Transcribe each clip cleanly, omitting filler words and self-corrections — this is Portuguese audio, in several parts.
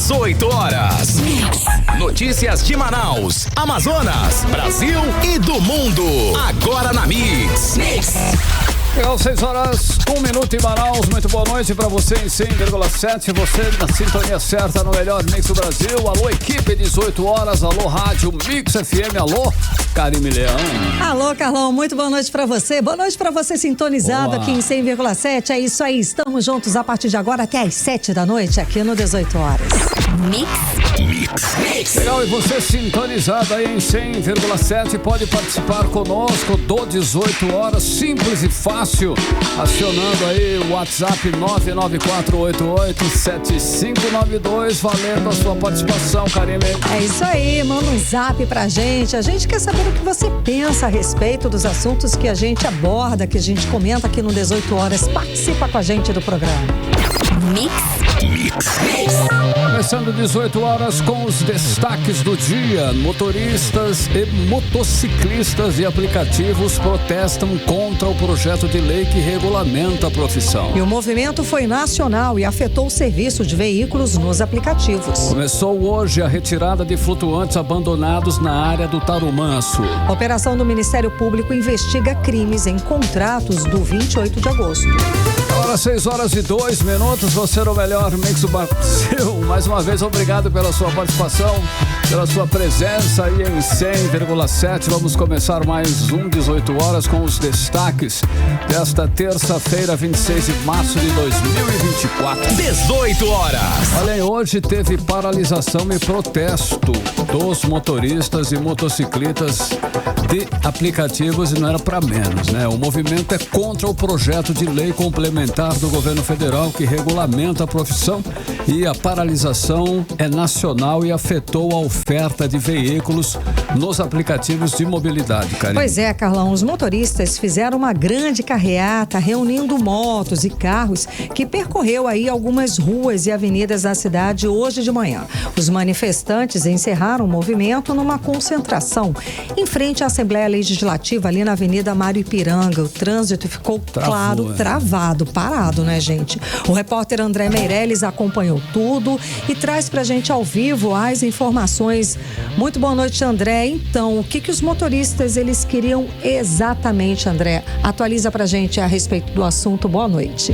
18 horas. Notícias de Manaus, Amazonas, Brasil e do mundo. Agora na Mix. Legal, 6 horas, 1 minuto em Manaus. Muito boa noite pra você em 100,7. Você na sintonia certa no melhor Mix do Brasil. Alô, equipe, 18 horas. Alô, rádio Mix FM. Alô, Karime Leão. Alô, Carlão, muito boa noite pra você. Boa noite pra você sintonizado Boa. aqui em 100,7. É isso aí, estamos juntos a partir de agora até às 7 da noite aqui no 18 horas. Mix. Legal, e você sintonizado aí em 100,7 pode participar conosco do 18 horas, simples e fácil, acionando aí o WhatsApp 994887592, valendo a sua participação, Karime. É isso aí, manda um zap pra gente. A gente quer saber o que você pensa a respeito dos assuntos que a gente aborda, que a gente comenta aqui no 18 horas. Participa com a gente do programa. Começando 18 horas com os destaques do dia. Motoristas e motociclistas de aplicativos protestam contra o projeto de lei que regulamenta a profissão. E o movimento foi nacional e afetou o serviço de veículos nos aplicativos. Começou hoje a retirada de flutuantes abandonados na área do Tarumanço. A operação do Ministério Público investiga crimes em contratos do 28 de agosto. Agora 6 horas e 2 minutos, você no melhor Mix do Brasil. Mais uma vez, obrigado pela sua participação, pela sua presença aí em 100,7. Vamos começar mais um 18 horas com os destaques desta terça-feira, 26 de março de 2024. 18 horas. Olha aí, hoje teve paralisação e protesto dos motoristas e motociclistas de aplicativos e não era para menos, né? O movimento é contra o projeto de lei complementar do governo federal que regulamenta a profissão, e a paralisação é nacional e afetou a oferta de veículos nos aplicativos de mobilidade, Karine. Pois é, Carlão, os motoristas fizeram uma grande carreata reunindo motos e carros que percorreu aí algumas ruas e avenidas da cidade hoje de manhã. Os manifestantes encerraram o movimento numa concentração em frente à Assembleia Legislativa ali na Avenida Mário Ipiranga. O trânsito ficou, travado, parado, né, gente? O repórter André Meirelles acompanhou tudo e traz pra gente ao vivo as informações. Muito boa noite, André. Então, o que os motoristas eles queriam exatamente, André? Atualiza pra gente a respeito do assunto. Boa noite.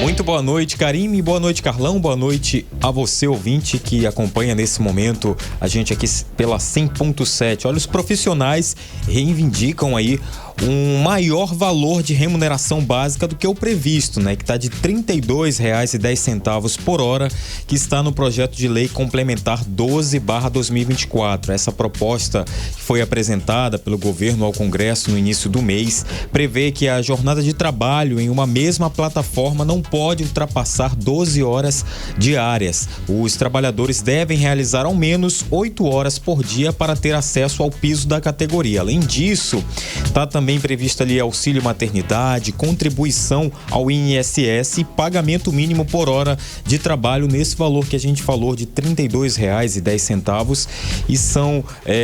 Muito boa noite, Karime. Boa noite, Carlão. Boa noite a você, ouvinte, que acompanha nesse momento a gente aqui pela 100.7. Olha, os profissionais reivindicam aí um maior valor de remuneração básica do que o previsto, né? Que está de R$ 32,10 por hora, que está no projeto de lei complementar 12/2024. Essa proposta que foi apresentada pelo governo ao Congresso no início do mês prevê que a jornada de trabalho em uma mesma plataforma não pode ultrapassar 12 horas diárias. Os trabalhadores devem realizar ao menos 8 horas por dia para ter acesso ao piso da categoria. Além disso, está também previsto ali auxílio maternidade, contribuição ao INSS e pagamento mínimo por hora de trabalho nesse valor que a gente falou de R$ 32,10, e são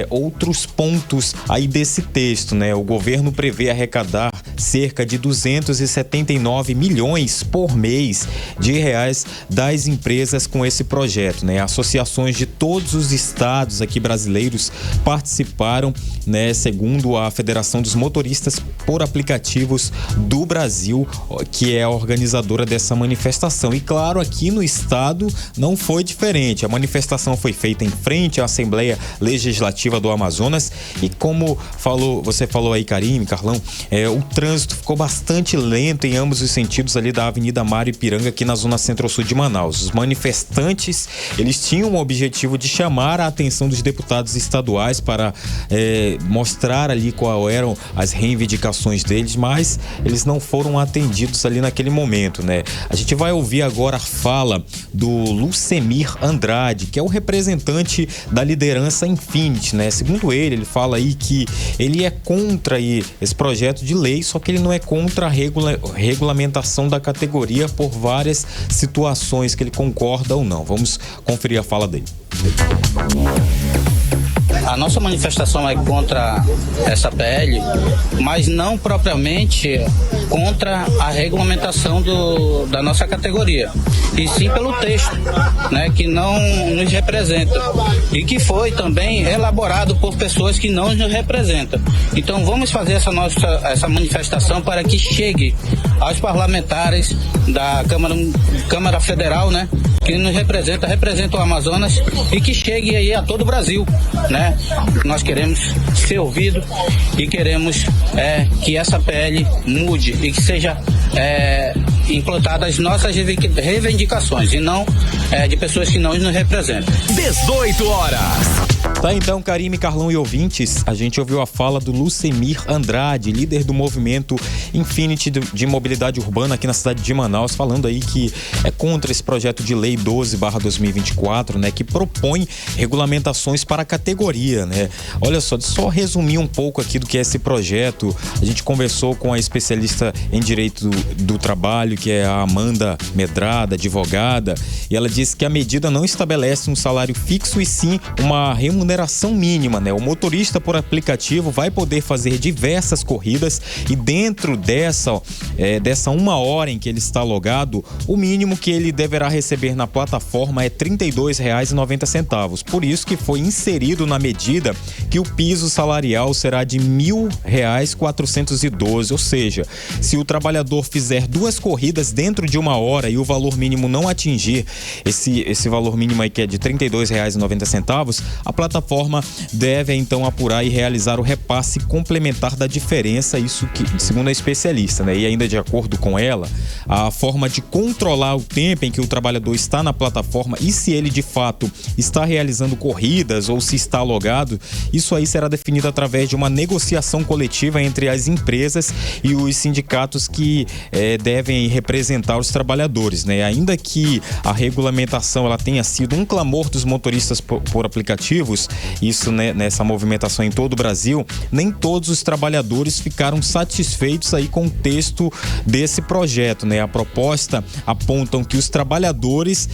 outros pontos aí desse texto, né? O governo prevê arrecadar cerca de 279 milhões por mês de reais das empresas com esse projeto, né? Associações de todos os estados aqui brasileiros participaram, né? Segundo a Federação dos Motoristas por Aplicativos do Brasil, que é a organizadora dessa manifestação. E claro, aqui no estado não foi diferente. A manifestação foi feita em frente à Assembleia Legislativa do Amazonas e, como você falou aí, Karime, Carlão, o trânsito ficou bastante lento em ambos os sentidos ali da Avenida Mário Ipiranga, aqui na zona centro-sul de Manaus. Os manifestantes, eles tinham o objetivo de chamar a atenção dos deputados estaduais para mostrar ali qual eram as reivindicações deles, mas eles não foram atendidos ali naquele momento, né? A gente vai ouvir agora a fala do Lucemir Andrade, que é o representante da liderança Infinity, né? Segundo ele fala aí que ele é contra aí esse projeto de lei, só que ele não é contra a regulamentação da categoria por várias situações que ele concorda ou não. Vamos conferir a fala dele. a nossa manifestação é contra essa PL, mas não propriamente contra a regulamentação da nossa categoria, e sim pelo texto, né, que não nos representa e que foi também elaborado por pessoas que não nos representam. Então vamos fazer essa manifestação para que chegue aos parlamentares da Câmara Federal, né, que nos representa o Amazonas, e que chegue aí a todo o Brasil, né? Nós queremos ser ouvidos e queremos que essa PL mude e que seja implantadas as nossas reivindicações e não de pessoas que não nos representam. 18 horas. Tá, então, Karime, Carlão e ouvintes, a gente ouviu a fala do Lucemir Andrade, líder do movimento Infinity de mobilidade urbana aqui na cidade de Manaus, falando aí que é contra esse projeto de lei 12/2024, né, que propõe regulamentações para a categoria, né? Olha só resumir um pouco aqui do que é esse projeto. A gente conversou com a especialista em direito do trabalho, que é a Amanda Medrada, advogada, e ela disse que a medida não estabelece um salário fixo e sim uma remuneração mínima, né? O motorista por aplicativo vai poder fazer diversas corridas e dentro dessa 1 hora em que ele está logado, o mínimo que ele deverá receber na plataforma é R$ 32,90. Por isso que foi inserido na medida que o piso salarial será de R$ 1.412, ou seja, se o trabalhador fizer 2 corridas dentro de 1 hora e o valor mínimo não atingir esse valor mínimo aí que é de R$ 32,90, a plataforma deve então apurar e realizar o repasse complementar da diferença, isso que, segundo a especialista, né? E ainda de acordo com ela, a forma de controlar o tempo em que o trabalhador está na plataforma e se ele de fato está realizando corridas ou se está logado, isso aí será definido através de uma negociação coletiva entre as empresas e os sindicatos que devem representar os trabalhadores, né? Ainda que a regulamentação ela tenha sido um clamor dos motoristas por aplicativos, isso, né, nessa movimentação em todo o Brasil, nem todos os trabalhadores ficaram satisfeitos aí com o texto desse projeto, né? A proposta apontam que os trabalhadores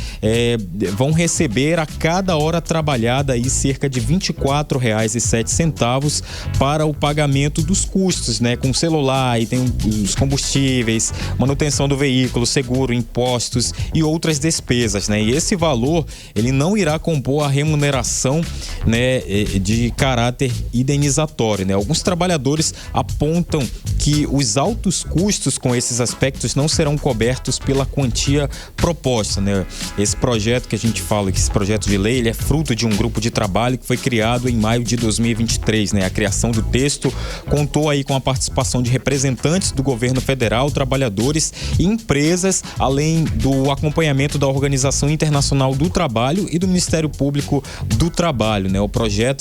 vão receber a cada hora trabalhada aí cerca de R$ 24,07 para o pagamento dos custos, né? Com celular, e tem os combustíveis, manutenção do veículo, seguro, impostos e outras despesas, né? E esse valor, ele não irá compor a remuneração, né, de caráter indenizatório, né? Alguns trabalhadores apontam que os altos custos com esses aspectos não serão cobertos pela quantia proposta, né? Esse projeto que a gente fala, que esse projeto de lei, ele é fruto de um grupo de trabalho que foi criado em maio de 2023, né? A criação do texto contou aí com a participação de representantes do governo federal, trabalhadores e empresas, além do acompanhamento da Organização Internacional do Trabalho e do Ministério Público do Trabalho, né?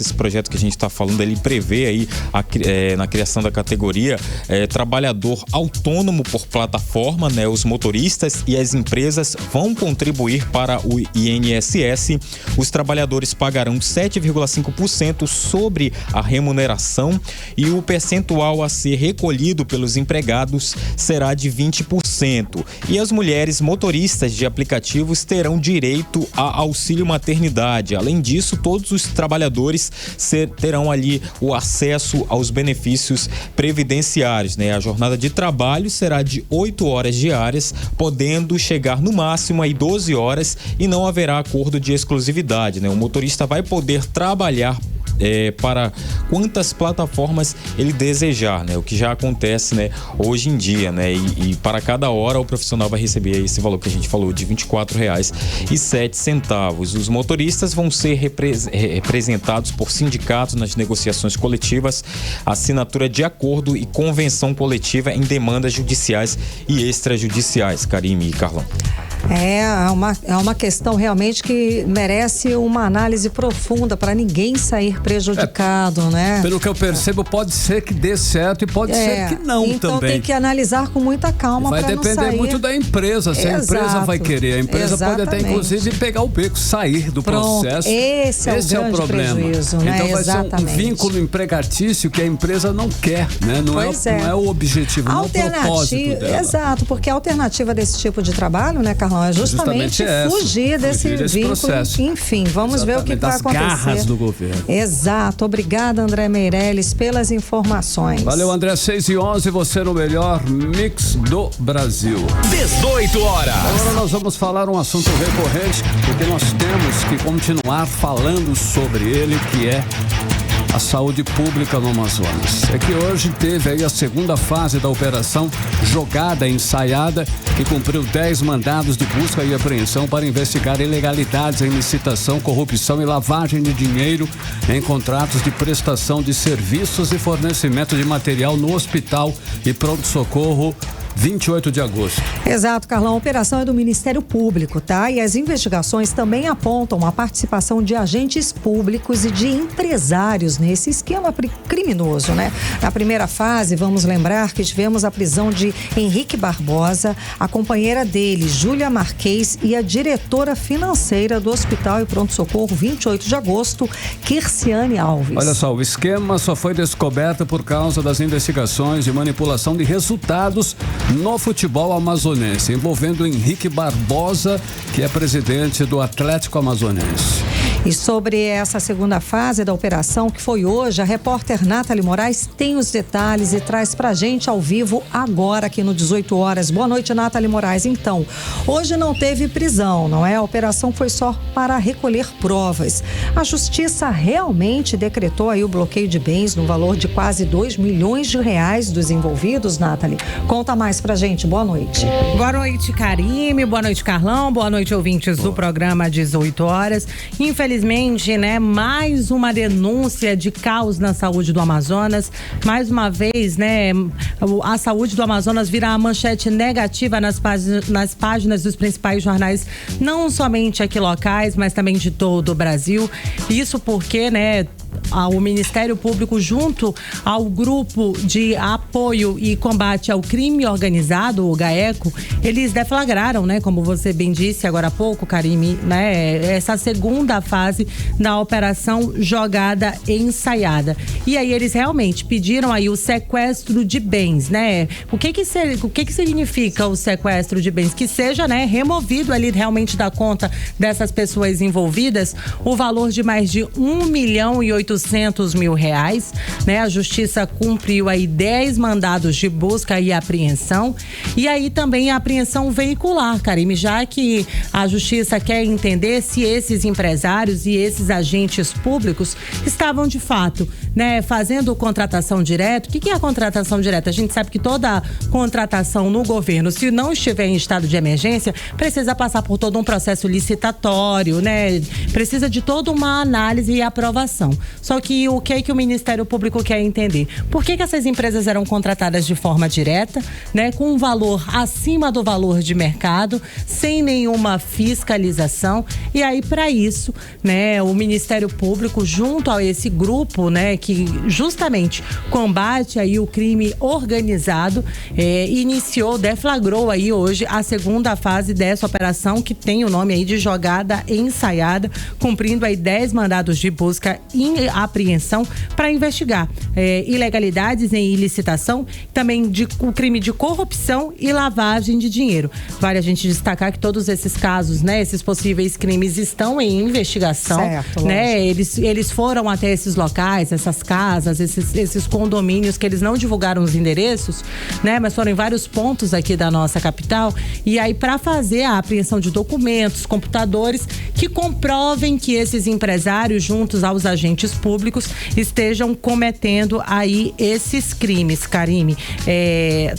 Esse projeto que a gente está falando, ele prevê aí na criação da categoria trabalhador autônomo por plataforma, né? Os motoristas e as empresas vão contribuir para o INSS. Os trabalhadores pagarão 7,5% sobre a remuneração e o percentual a ser recolhido pelos empregados será de 20%. E as mulheres motoristas de aplicativos terão direito a auxílio maternidade. Além disso, todos os trabalhadores terão ali o acesso aos benefícios previdenciários, né? A jornada de trabalho será de 8 horas diárias, podendo chegar no máximo aí 12 horas e não haverá acordo de exclusividade, né? O motorista vai poder trabalhar para quantas plataformas ele desejar, né? O que já acontece, né, hoje em dia, né? E para cada hora o profissional vai receber esse valor que a gente falou de R$ 24,07. Os motoristas vão ser representados por sindicatos nas negociações coletivas, assinatura de acordo e convenção coletiva em demandas judiciais e extrajudiciais. Karime e Carlão. É uma questão realmente que merece uma análise profunda para ninguém sair prejudicado, né? Pelo que eu percebo, pode ser que dê certo e pode ser que não então também. Tem que analisar com muita calma para não sair. Vai depender muito da empresa, se a empresa vai querer. A empresa pode até, inclusive, pegar o beco, sair do processo. Esse é o problema. Prejuízo, né? Então vai ser um vínculo empregatício que a empresa não quer, né? Não é o objetivo, não é o propósito dela. Exato, porque a alternativa desse tipo de trabalho, né, Carlão, Carlão? É justamente fugir desse vínculo. Processo. Enfim, vamos ver o que vai acontecer. Das garras do governo. Exato. Obrigada, André Meirelles, pelas informações. Valeu, André. 6h11, você no melhor mix do Brasil. 18 horas. Agora nós vamos falar um assunto recorrente, porque nós temos que continuar falando sobre ele, que é a saúde pública no Amazonas. É que hoje teve aí a segunda fase da operação Jogada Ensaiada, que cumpriu 10 mandados de busca e apreensão para investigar ilegalidades em licitação, corrupção e lavagem de dinheiro em contratos de prestação de serviços e fornecimento de material no hospital e pronto-socorro 28 de agosto. Exato, Carlão. A operação é do Ministério Público, tá? E as investigações também apontam a participação de agentes públicos e de empresários nesse esquema criminoso, né? Na primeira fase, vamos lembrar que tivemos a prisão de Henrique Barbosa, a companheira dele, Júlia Marquês, e a diretora financeira do Hospital e Pronto-Socorro 28 de agosto, Kirciane Alves. Olha só, o esquema só foi descoberto por causa das investigações de manipulação de resultados no futebol amazonense, envolvendo Henrique Barbosa, que é presidente do Atlético Amazonense. E sobre essa segunda fase da operação, que foi hoje, a repórter Nathalie Moraes tem os detalhes e traz pra gente ao vivo agora aqui no 18 horas. Boa noite, Nathalie Moraes. Então, hoje não teve prisão, não é? A operação foi só para recolher provas. A justiça realmente decretou aí o bloqueio de bens no valor de quase 2 milhões de reais dos envolvidos, Nathalie. Conta mais pra gente. Boa noite. Boa noite, Karime. Boa noite, Carlão. Boa noite, ouvintes do programa 18 horas. Infelizmente, né, mais uma denúncia de caos na saúde do Amazonas. Mais uma vez, né, a saúde do Amazonas vira a manchete negativa nas páginas dos principais jornais, não somente aqui locais, mas também de todo o Brasil. Isso porque, né, o Ministério Público, junto ao Grupo de Apoio e Combate ao Crime Organizado, o GAECO, eles deflagraram, né, como você bem disse agora há pouco, Karime, né, essa segunda fase da operação Jogada Ensaiada. E aí eles realmente pediram aí o sequestro de bens, né? O que significa o sequestro de bens? Que seja, né, removido ali realmente da conta dessas pessoas envolvidas o valor de mais de 1.800.000 reais, né? A justiça cumpriu aí 10 mandados de busca e apreensão, e aí também a apreensão veicular, Karime, já que a justiça quer entender se esses empresários e esses agentes públicos estavam de fato, né, fazendo contratação direta. O que é a contratação direta? A gente sabe que toda contratação no governo, se não estiver em estado de emergência, precisa passar por todo um processo licitatório, né? Precisa de toda uma análise e aprovação. Só que o que o Ministério Público quer entender? Por que essas empresas eram contratadas de forma direta, né, com um valor acima do valor de mercado, sem nenhuma fiscalização? E aí, para isso, né, o Ministério Público, junto a esse grupo, né, que justamente combate aí o crime organizado, deflagrou aí hoje a segunda fase dessa operação, que tem o nome aí de Jogada Ensaiada, cumprindo aí 10 mandados de busca e apreensão para investigar ilegalidades em licitação, também o crime de corrupção e lavagem de dinheiro. Vale a gente destacar que todos esses casos, né, esses possíveis crimes estão em investigação, certo, né? Eles foram até esses locais, essas casas, esses condomínios, que eles não divulgaram os endereços, né, mas foram em vários pontos aqui da nossa capital, e aí para fazer a apreensão de documentos, computadores que comprovem que esses empresários, juntos aos agentes públicos, estejam cometendo aí esses crimes, Karime.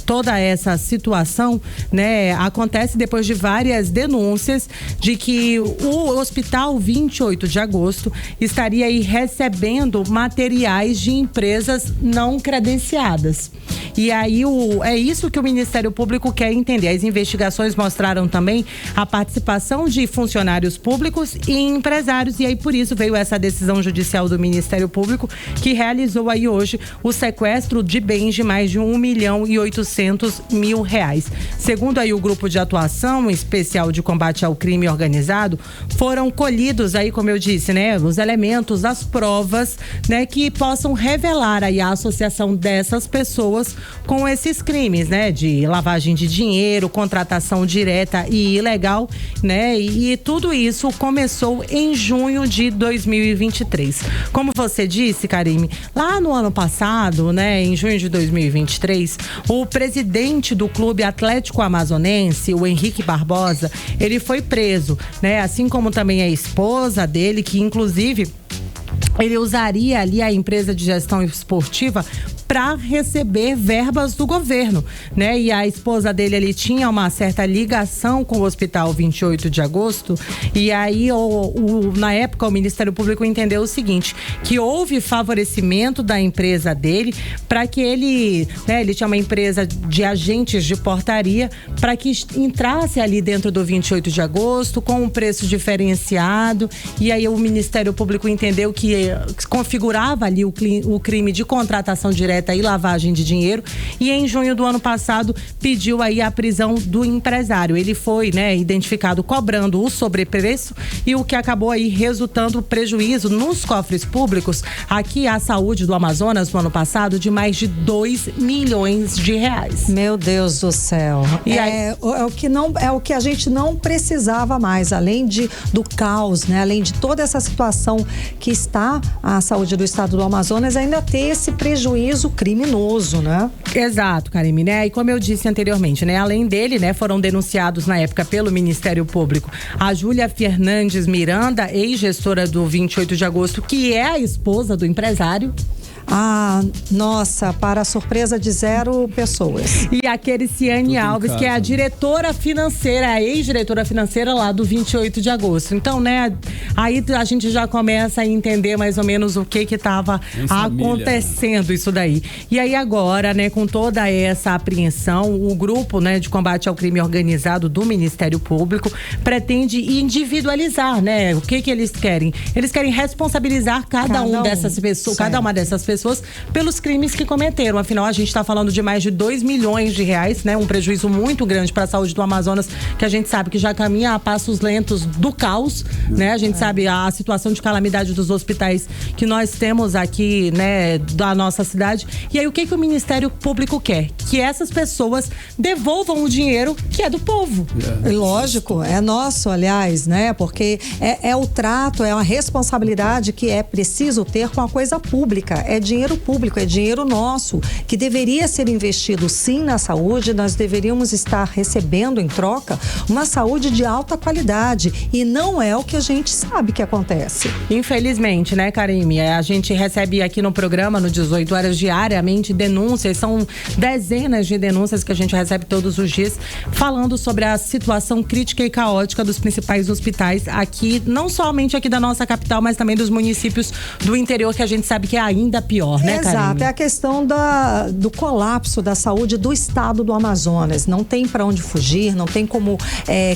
Toda essa situação, né, acontece depois de várias denúncias de que o Hospital 28 de agosto estaria aí recebendo materiais de empresas não credenciadas. E aí é isso que o Ministério Público quer entender. As investigações mostraram também a participação de funcionários públicos e empresários, e aí por isso veio essa decisão judicial do Ministério Público, que realizou aí hoje o sequestro de bens de mais de 1.800.000 reais. Segundo aí o Grupo de Atuação Especial de Combate ao Crime Organizado, foram colhidos aí, como eu disse, né, os elementos, as provas, né, que possam revelar aí a associação dessas pessoas com esses crimes, né? De lavagem de dinheiro, contratação direta e ilegal, né? E tudo isso começou em junho de 2023. Como você disse, Karime, lá no ano passado, né? Em junho de 2023, o presidente do Clube Atlético Amazonense, o Henrique Barbosa, ele foi preso, né? Assim como também a esposa dele, que inclusive ele usaria ali a empresa de gestão esportiva para receber verbas do governo, né? E a esposa dele, ele tinha uma certa ligação com o Hospital 28 de Agosto, e aí na época o Ministério Público entendeu o seguinte, que houve favorecimento da empresa dele para que ele, né, ele tinha uma empresa de agentes de portaria, para que entrasse ali dentro do 28 de Agosto com um preço diferenciado, e aí o Ministério Público entendeu que configurava ali o crime de contratação direta e lavagem de dinheiro, e em junho do ano passado pediu aí a prisão do empresário. Ele foi, né, identificado cobrando o sobrepreço, e o que acabou aí resultando prejuízo nos cofres públicos aqui à saúde do Amazonas no ano passado de mais de 2 milhões de reais. Meu Deus do céu. E aí, é o que a gente não precisava mais, além do caos, né? Além de toda essa situação que está a saúde do estado do Amazonas, ainda ter esse prejuízo criminoso, né? Exato, Karime, né? E como eu disse anteriormente, né? Além dele, né? Foram denunciados na época pelo Ministério Público a Júlia Fernandes Miranda, ex-gestora do 28 de Agosto, que é a esposa do empresário. Ah, nossa, para a surpresa de 0 pessoas. E a Kericiane Alves, que é a diretora financeira, a ex-diretora financeira lá do 28 de agosto. Então, né, aí a gente já começa a entender mais ou menos o que estava acontecendo isso daí. E aí agora, né, com toda essa apreensão, o grupo, né, de combate ao crime organizado do Ministério Público pretende individualizar, né, o que eles querem. Eles querem responsabilizar cada uma dessas pessoas pelos crimes que cometeram. Afinal, a gente está falando de mais de 2 milhões de reais, né? Um prejuízo muito grande para a saúde do Amazonas, que a gente sabe que já caminha a passos lentos do caos, né? A gente sabe a situação de calamidade dos hospitais que nós temos aqui, né, da nossa cidade. E aí, o que o Ministério Público quer? Que essas pessoas devolvam o dinheiro que é do povo. Lógico, é nosso, aliás, né? Porque é o trato, é uma responsabilidade que é preciso ter com a coisa pública. É dinheiro público, é dinheiro nosso, que deveria ser investido sim na saúde. Nós deveríamos estar recebendo em troca uma saúde de alta qualidade, e não é o que a gente sabe que acontece. Infelizmente, né, Karime? A gente recebe aqui no programa, no 18 horas diariamente, denúncias, são dezenas de denúncias que a gente recebe todos os dias, falando sobre a situação crítica e caótica dos principais hospitais aqui, não somente aqui da nossa capital, mas também dos municípios do interior, que a gente sabe que é ainda pior, né, Karime? Exato, é a questão do colapso da saúde do estado do Amazonas. Não tem para onde fugir, não tem como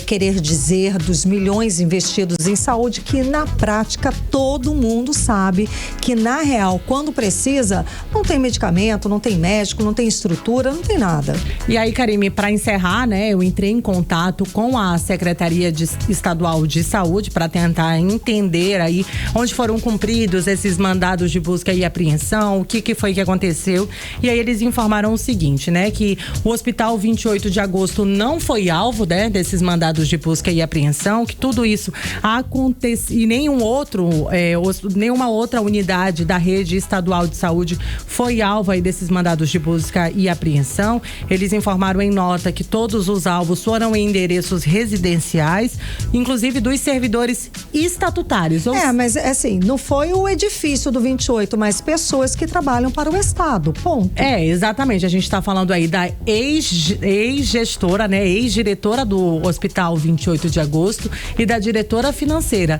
querer dizer dos milhões investidos em saúde, que na prática todo mundo sabe que na real, quando precisa, não tem medicamento, não tem médico, não tem estrutura, não tem nada. E aí, Karime, para encerrar, né, eu entrei em contato com a Secretaria Estadual de Saúde para tentar entender aí onde foram cumpridos esses mandados de busca e apreensão, o que foi que aconteceu. E aí eles informaram o seguinte, né, que o Hospital 28 de Agosto não foi alvo, né, desses mandados de busca e apreensão, que tudo isso acontece e nenhuma outra unidade da rede estadual de saúde foi alvo aí desses mandados de busca e apreensão. Eles informaram em nota que todos os alvos foram em endereços residenciais, inclusive dos servidores estatutários. Mas assim, não foi o edifício do 28, mas pessoas que trabalham para o Estado, ponto. Exatamente, a gente está falando aí da ex-gestora, né, ex-diretora do Hospital 28 de Agosto e da diretora financeira.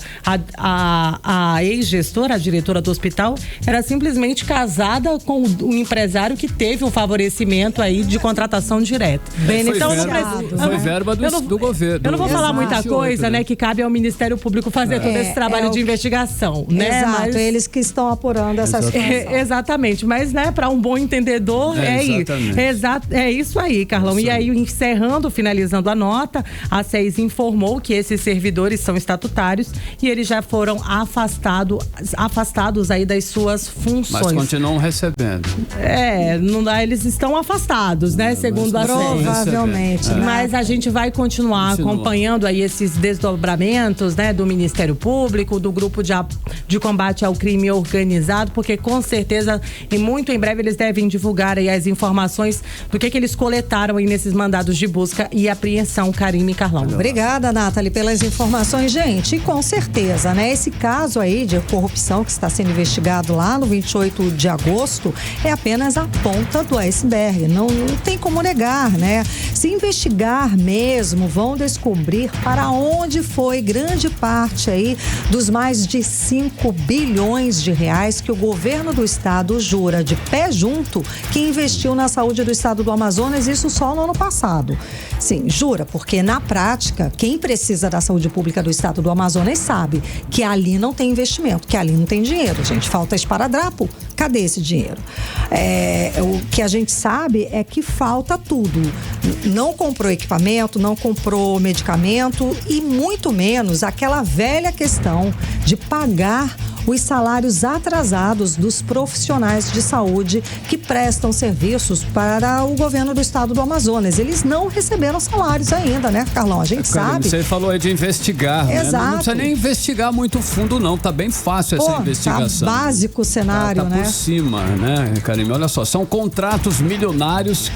A ex-gestora, a diretora do hospital, era simplesmente casada com um empresário que teve um favorecimento aí de contratação direta. Foi verba do governo. Eu não vou falar muita coisa, né, que cabe ao Ministério Público fazer todo esse trabalho de investigação, né? Exato, Mas... eles que estão apurando essa situação. Exatamente, mas né, para um bom entendedor é isso aí, Carlão. E aí, finalizando a nota, a SEIS informou que esses servidores são estatutários e eles já foram afastados aí das suas funções. Mas continuam recebendo. Não dá, eles estão afastados, né? Segundo a SEIS. Provavelmente. Né? Mas a gente vai continuar acompanhando aí esses desdobramentos, né? Do Ministério Público, do Grupo de Combate ao Crime Organizado, porque com certeza, e muito em breve, eles devem divulgar aí as informações do que eles coletaram aí nesses mandados de busca e apreensão, Karime e Carlão. Obrigada, Nathalie, pelas informações. Gente, e com certeza, né? Esse caso aí de corrupção que está sendo investigado lá no 28 de agosto é apenas a ponta do iceberg. Não tem como negar, né? Se investigar mesmo, vão descobrir para onde foi grande parte aí dos mais de 5 bilhões de reais que o governo do estado jura de pé junto que investiu na saúde do estado do Amazonas, isso só no ano passado. Sim, jura, porque na prática, quem precisa da saúde pública do estado do Amazonas sabe que ali não tem investimento, que ali não tem dinheiro, gente. Falta esparadrapo. Cadê esse dinheiro? O que a gente sabe é que falta tudo. Não comprou equipamento, não comprou medicamento e muito menos aquela velha questão de pagar os salários atrasados dos profissionais de saúde que prestam serviços para o governo do estado do Amazonas. Eles não receberam salários ainda, né, Carlão? A gente sabe. Você falou aí de investigar, Exato. Né? Não precisa nem investigar muito fundo, não. Tá bem fácil essa investigação. Tá básico o cenário, tá né? Por cima, né, Karime? Olha só, são contratos milionários,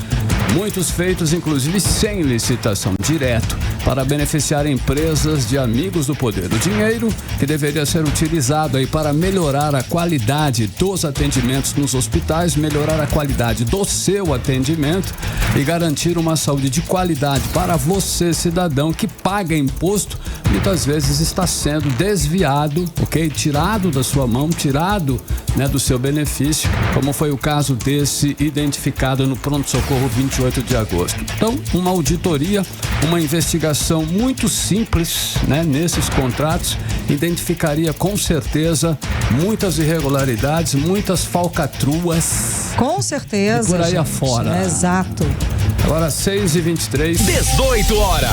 muitos feitos, inclusive, sem licitação, direto, para beneficiar empresas de amigos do poder. O dinheiro que deveria ser utilizado aí para melhorar a qualidade dos atendimentos nos hospitais, melhorar a qualidade do seu atendimento e garantir uma saúde de qualidade para você, cidadão, que paga imposto, muitas vezes está sendo desviado, ok? Tirado da sua mão, tirado, né, do seu benefício, como foi o caso desse identificado no pronto-socorro 28 de agosto. Então, uma auditoria, uma investigação muito simples, né, nesses contratos, identificaria com certeza muitas irregularidades, muitas falcatruas. Com certeza. E por aí gente. afora. Exato. Agora 6h23. 18 horas.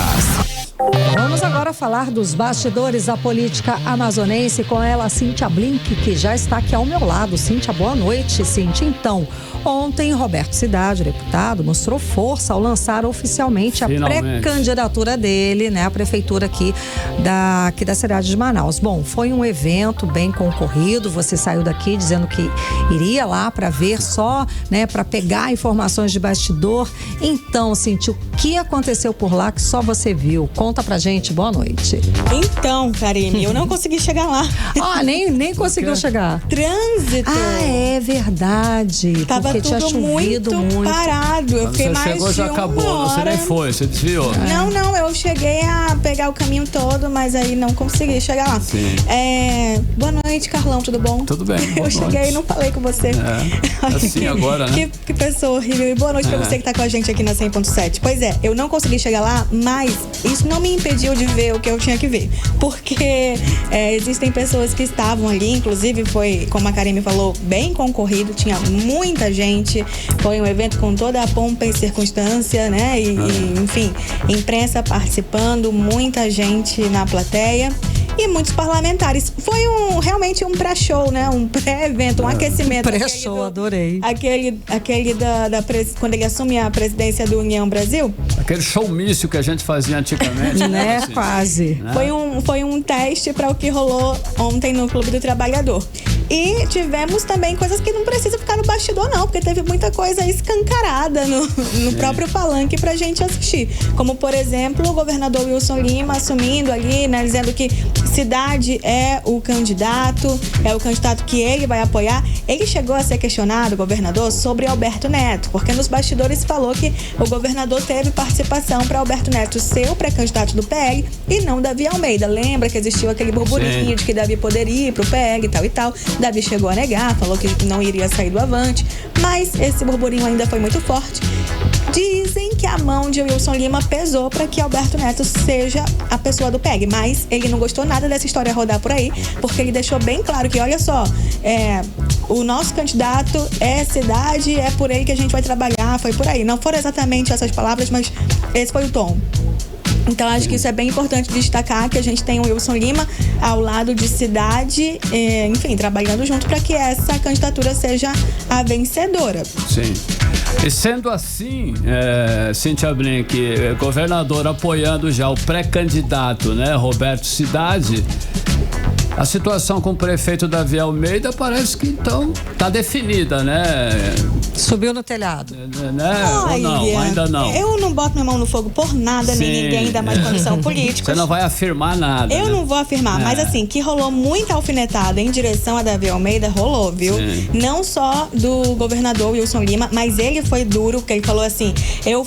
Vamos agora falar dos bastidores da política amazonense com ela, Cíntia Blink, que já está aqui ao meu lado. Cíntia, boa noite, Cíntia. Então, ontem, Roberto Cidade, o deputado, mostrou força ao lançar oficialmente a pré-candidatura dele, né, à prefeitura aqui da cidade de Manaus. Bom, foi um evento bem concorrido. Você saiu daqui dizendo que iria lá para ver só, né, para pegar informações de bastidor. Então, Cíntia, o que aconteceu por lá que só você viu? Conta pra gente, boa noite. Então, Karime, eu não consegui chegar lá. Nem conseguiu chegar. Trânsito. É verdade. Tava porque tudo tinha chovido muito parado. Eu fiquei mais chegou, de já uma acabou. hora. Você nem foi, você desviou. Não, eu cheguei a pegar o caminho todo, mas aí não consegui chegar lá. Sim. Boa noite, Carlão, tudo bom? Tudo bem. Eu cheguei e não falei com você. Assim agora, né? Que pessoa horrível. E boa noite pra você que tá com a gente aqui na 100.7. Pois é, eu não consegui chegar lá, mas isso não me impediu de ver o que eu tinha que ver. Porque existem pessoas que estavam ali, inclusive foi, como a Karime falou, bem concorrido, tinha muita gente, foi um evento com toda a pompa e circunstância, né? E enfim, imprensa participando, muita gente na plateia e muitos parlamentares. Foi realmente um pré-show, né? Um pré-evento, um aquecimento. Pré-show, adorei. Aquele quando ele assume a presidência do União Brasil. Aquele showmício que a gente fazia antigamente. Né? Assim. Quase. Né? Foi um teste para o que rolou ontem no Clube do Trabalhador. E tivemos também coisas que não precisa ficar no bastidor, não, porque teve muita coisa escancarada no próprio palanque pra gente assistir. Como, por exemplo, o governador Wilson Lima assumindo ali, né, dizendo que Cidade é o candidato que ele vai apoiar. Ele chegou a ser questionado, o governador, sobre Alberto Neto, porque nos bastidores falou que o governador teve participação para Alberto Neto ser o pré-candidato do PL e não Davi Almeida. Lembra que existiu aquele burburinho de que Davi poderia ir pro PL e tal e tal. Davi chegou a negar, falou que não iria sair do Avante, mas esse burburinho ainda foi muito forte. Dizem que a mão de Wilson Lima pesou para que Alberto Neto seja a pessoa do PEG, mas ele não gostou nada dessa história rodar por aí, porque ele deixou bem claro que, olha só, o nosso candidato é cidade, é por aí que a gente vai trabalhar, foi por aí. Não foram exatamente essas palavras, mas esse foi o tom. Então, acho que isso é bem importante destacar, que a gente tem o Wilson Lima ao lado de cidade, enfim, trabalhando junto para que essa candidatura seja a vencedora. Sim. E sendo assim, Cíntia Brinck, governador apoiando já o pré-candidato, né, Roberto Cidade, a situação com o prefeito Davi Almeida parece que então tá definida, né? Subiu no telhado. Né? Ou não? Ainda não. Eu não boto minha mão no fogo por nada, Sim. nem ninguém, ainda mais quando são políticos. Você não vai afirmar nada. Eu não vou afirmar, mas assim, que rolou muita alfinetada em direção a Davi Almeida, rolou, viu? Sim. Não só do governador Wilson Lima, mas ele foi duro, porque ele falou assim, eu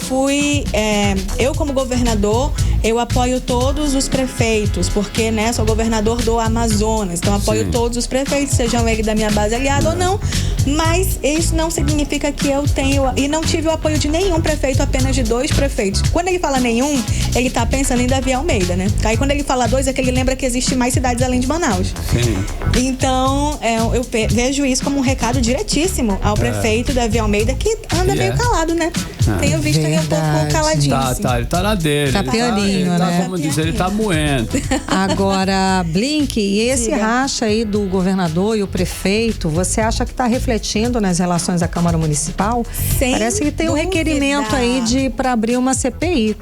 como governador, eu apoio todos os prefeitos, porque, né, sou governador do Amazonas, então apoio todos os prefeitos, sejam eles da minha base aliada ou não, mas isso não significa que eu tenho, e não tive o apoio de nenhum prefeito, apenas de 2 prefeitos. Quando ele fala nenhum, ele tá pensando em Davi Almeida, né? Aí quando ele fala 2, é que ele lembra que existe mais cidades além de Manaus. Sim. Então, eu vejo isso como um recado diretíssimo ao prefeito Davi Almeida, que anda meio calado, né? Tenho visto ele um pouco caladinho. Tá, ele tá na dele. Tá pianinho, né? Como dizer, ele tá moendo. Agora, Blinky, e esse racha aí do governador e o prefeito, você acha que tá refletindo nas relações da Câmara Municipal? Sem Parece que tem um dúvida. requerimento aí para abrir uma CPI.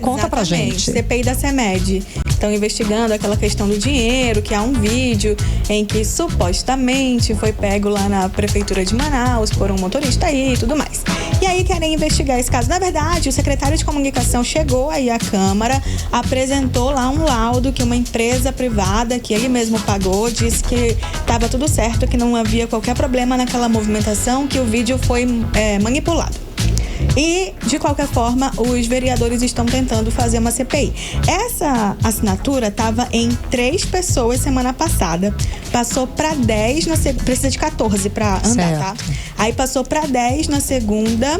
Conta pra gente. CPI da CEMED. Estão investigando aquela questão do dinheiro, que há um vídeo em que supostamente foi pego lá na prefeitura de Manaus por um motorista aí e tudo mais. E aí querem investigar esse caso. Na verdade, o secretário de comunicação chegou aí à Câmara, apresentou lá um laudo que uma empresa privada, que ele mesmo pagou, disse que estava tudo certo, que não havia qualquer problema naquela movimentação, que o vídeo foi manipulado. E, de qualquer forma, os vereadores estão tentando fazer uma CPI. Essa assinatura estava em 3 pessoas semana passada. Passou para 10, precisa de 14 para andar, tá? Aí passou para 10 na segunda.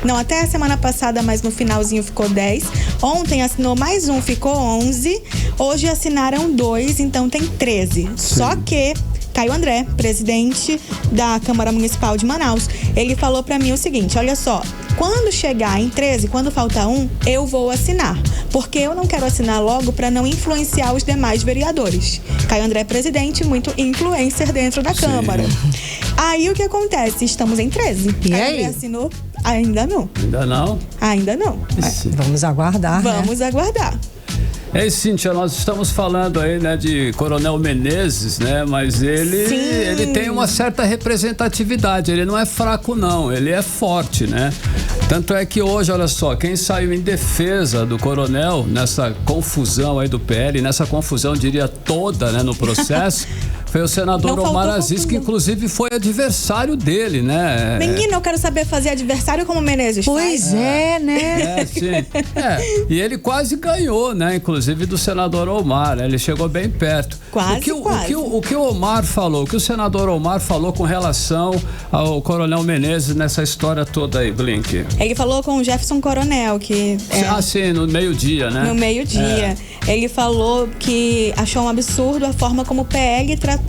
Não, até a semana passada, mas no finalzinho ficou 10. Ontem assinou mais um, ficou 11. Hoje assinaram 2, então tem 13. Sim. Só que Caio André, presidente da Câmara Municipal de Manaus, ele falou pra mim o seguinte, olha só, quando chegar em 13, quando faltar 1, eu vou assinar, porque eu não quero assinar logo para não influenciar os demais vereadores. Caio André é presidente, muito influencer dentro da Câmara. Aí o que acontece? Estamos em 13. E Caio aí? André assinou? Ainda não. Ainda não? Ainda não. Vamos aguardar, Vamos aguardar. Cíntia, nós estamos falando aí, né, de Coronel Menezes, né, mas ele tem uma certa representatividade, ele não é fraco não, ele é forte, né? Tanto é que hoje, olha só, quem saiu em defesa do coronel nessa confusão aí do PL, nessa confusão, diria toda, né, no processo, foi o senador Omar Aziz, que inclusive foi adversário dele, né? Menino, eu quero saber fazer adversário como o Menezes faz. Pois né? Sim. E ele quase ganhou, né? Inclusive do senador Omar, né? Ele chegou bem perto. Quase. O que o Omar falou, o que o senador Omar falou com relação ao Coronel Menezes nessa história toda aí, Blink? Ele falou com o Jefferson Coronel, que... sim, no meio-dia, né? No meio-dia. Ele falou que achou um absurdo a forma como o PL tratou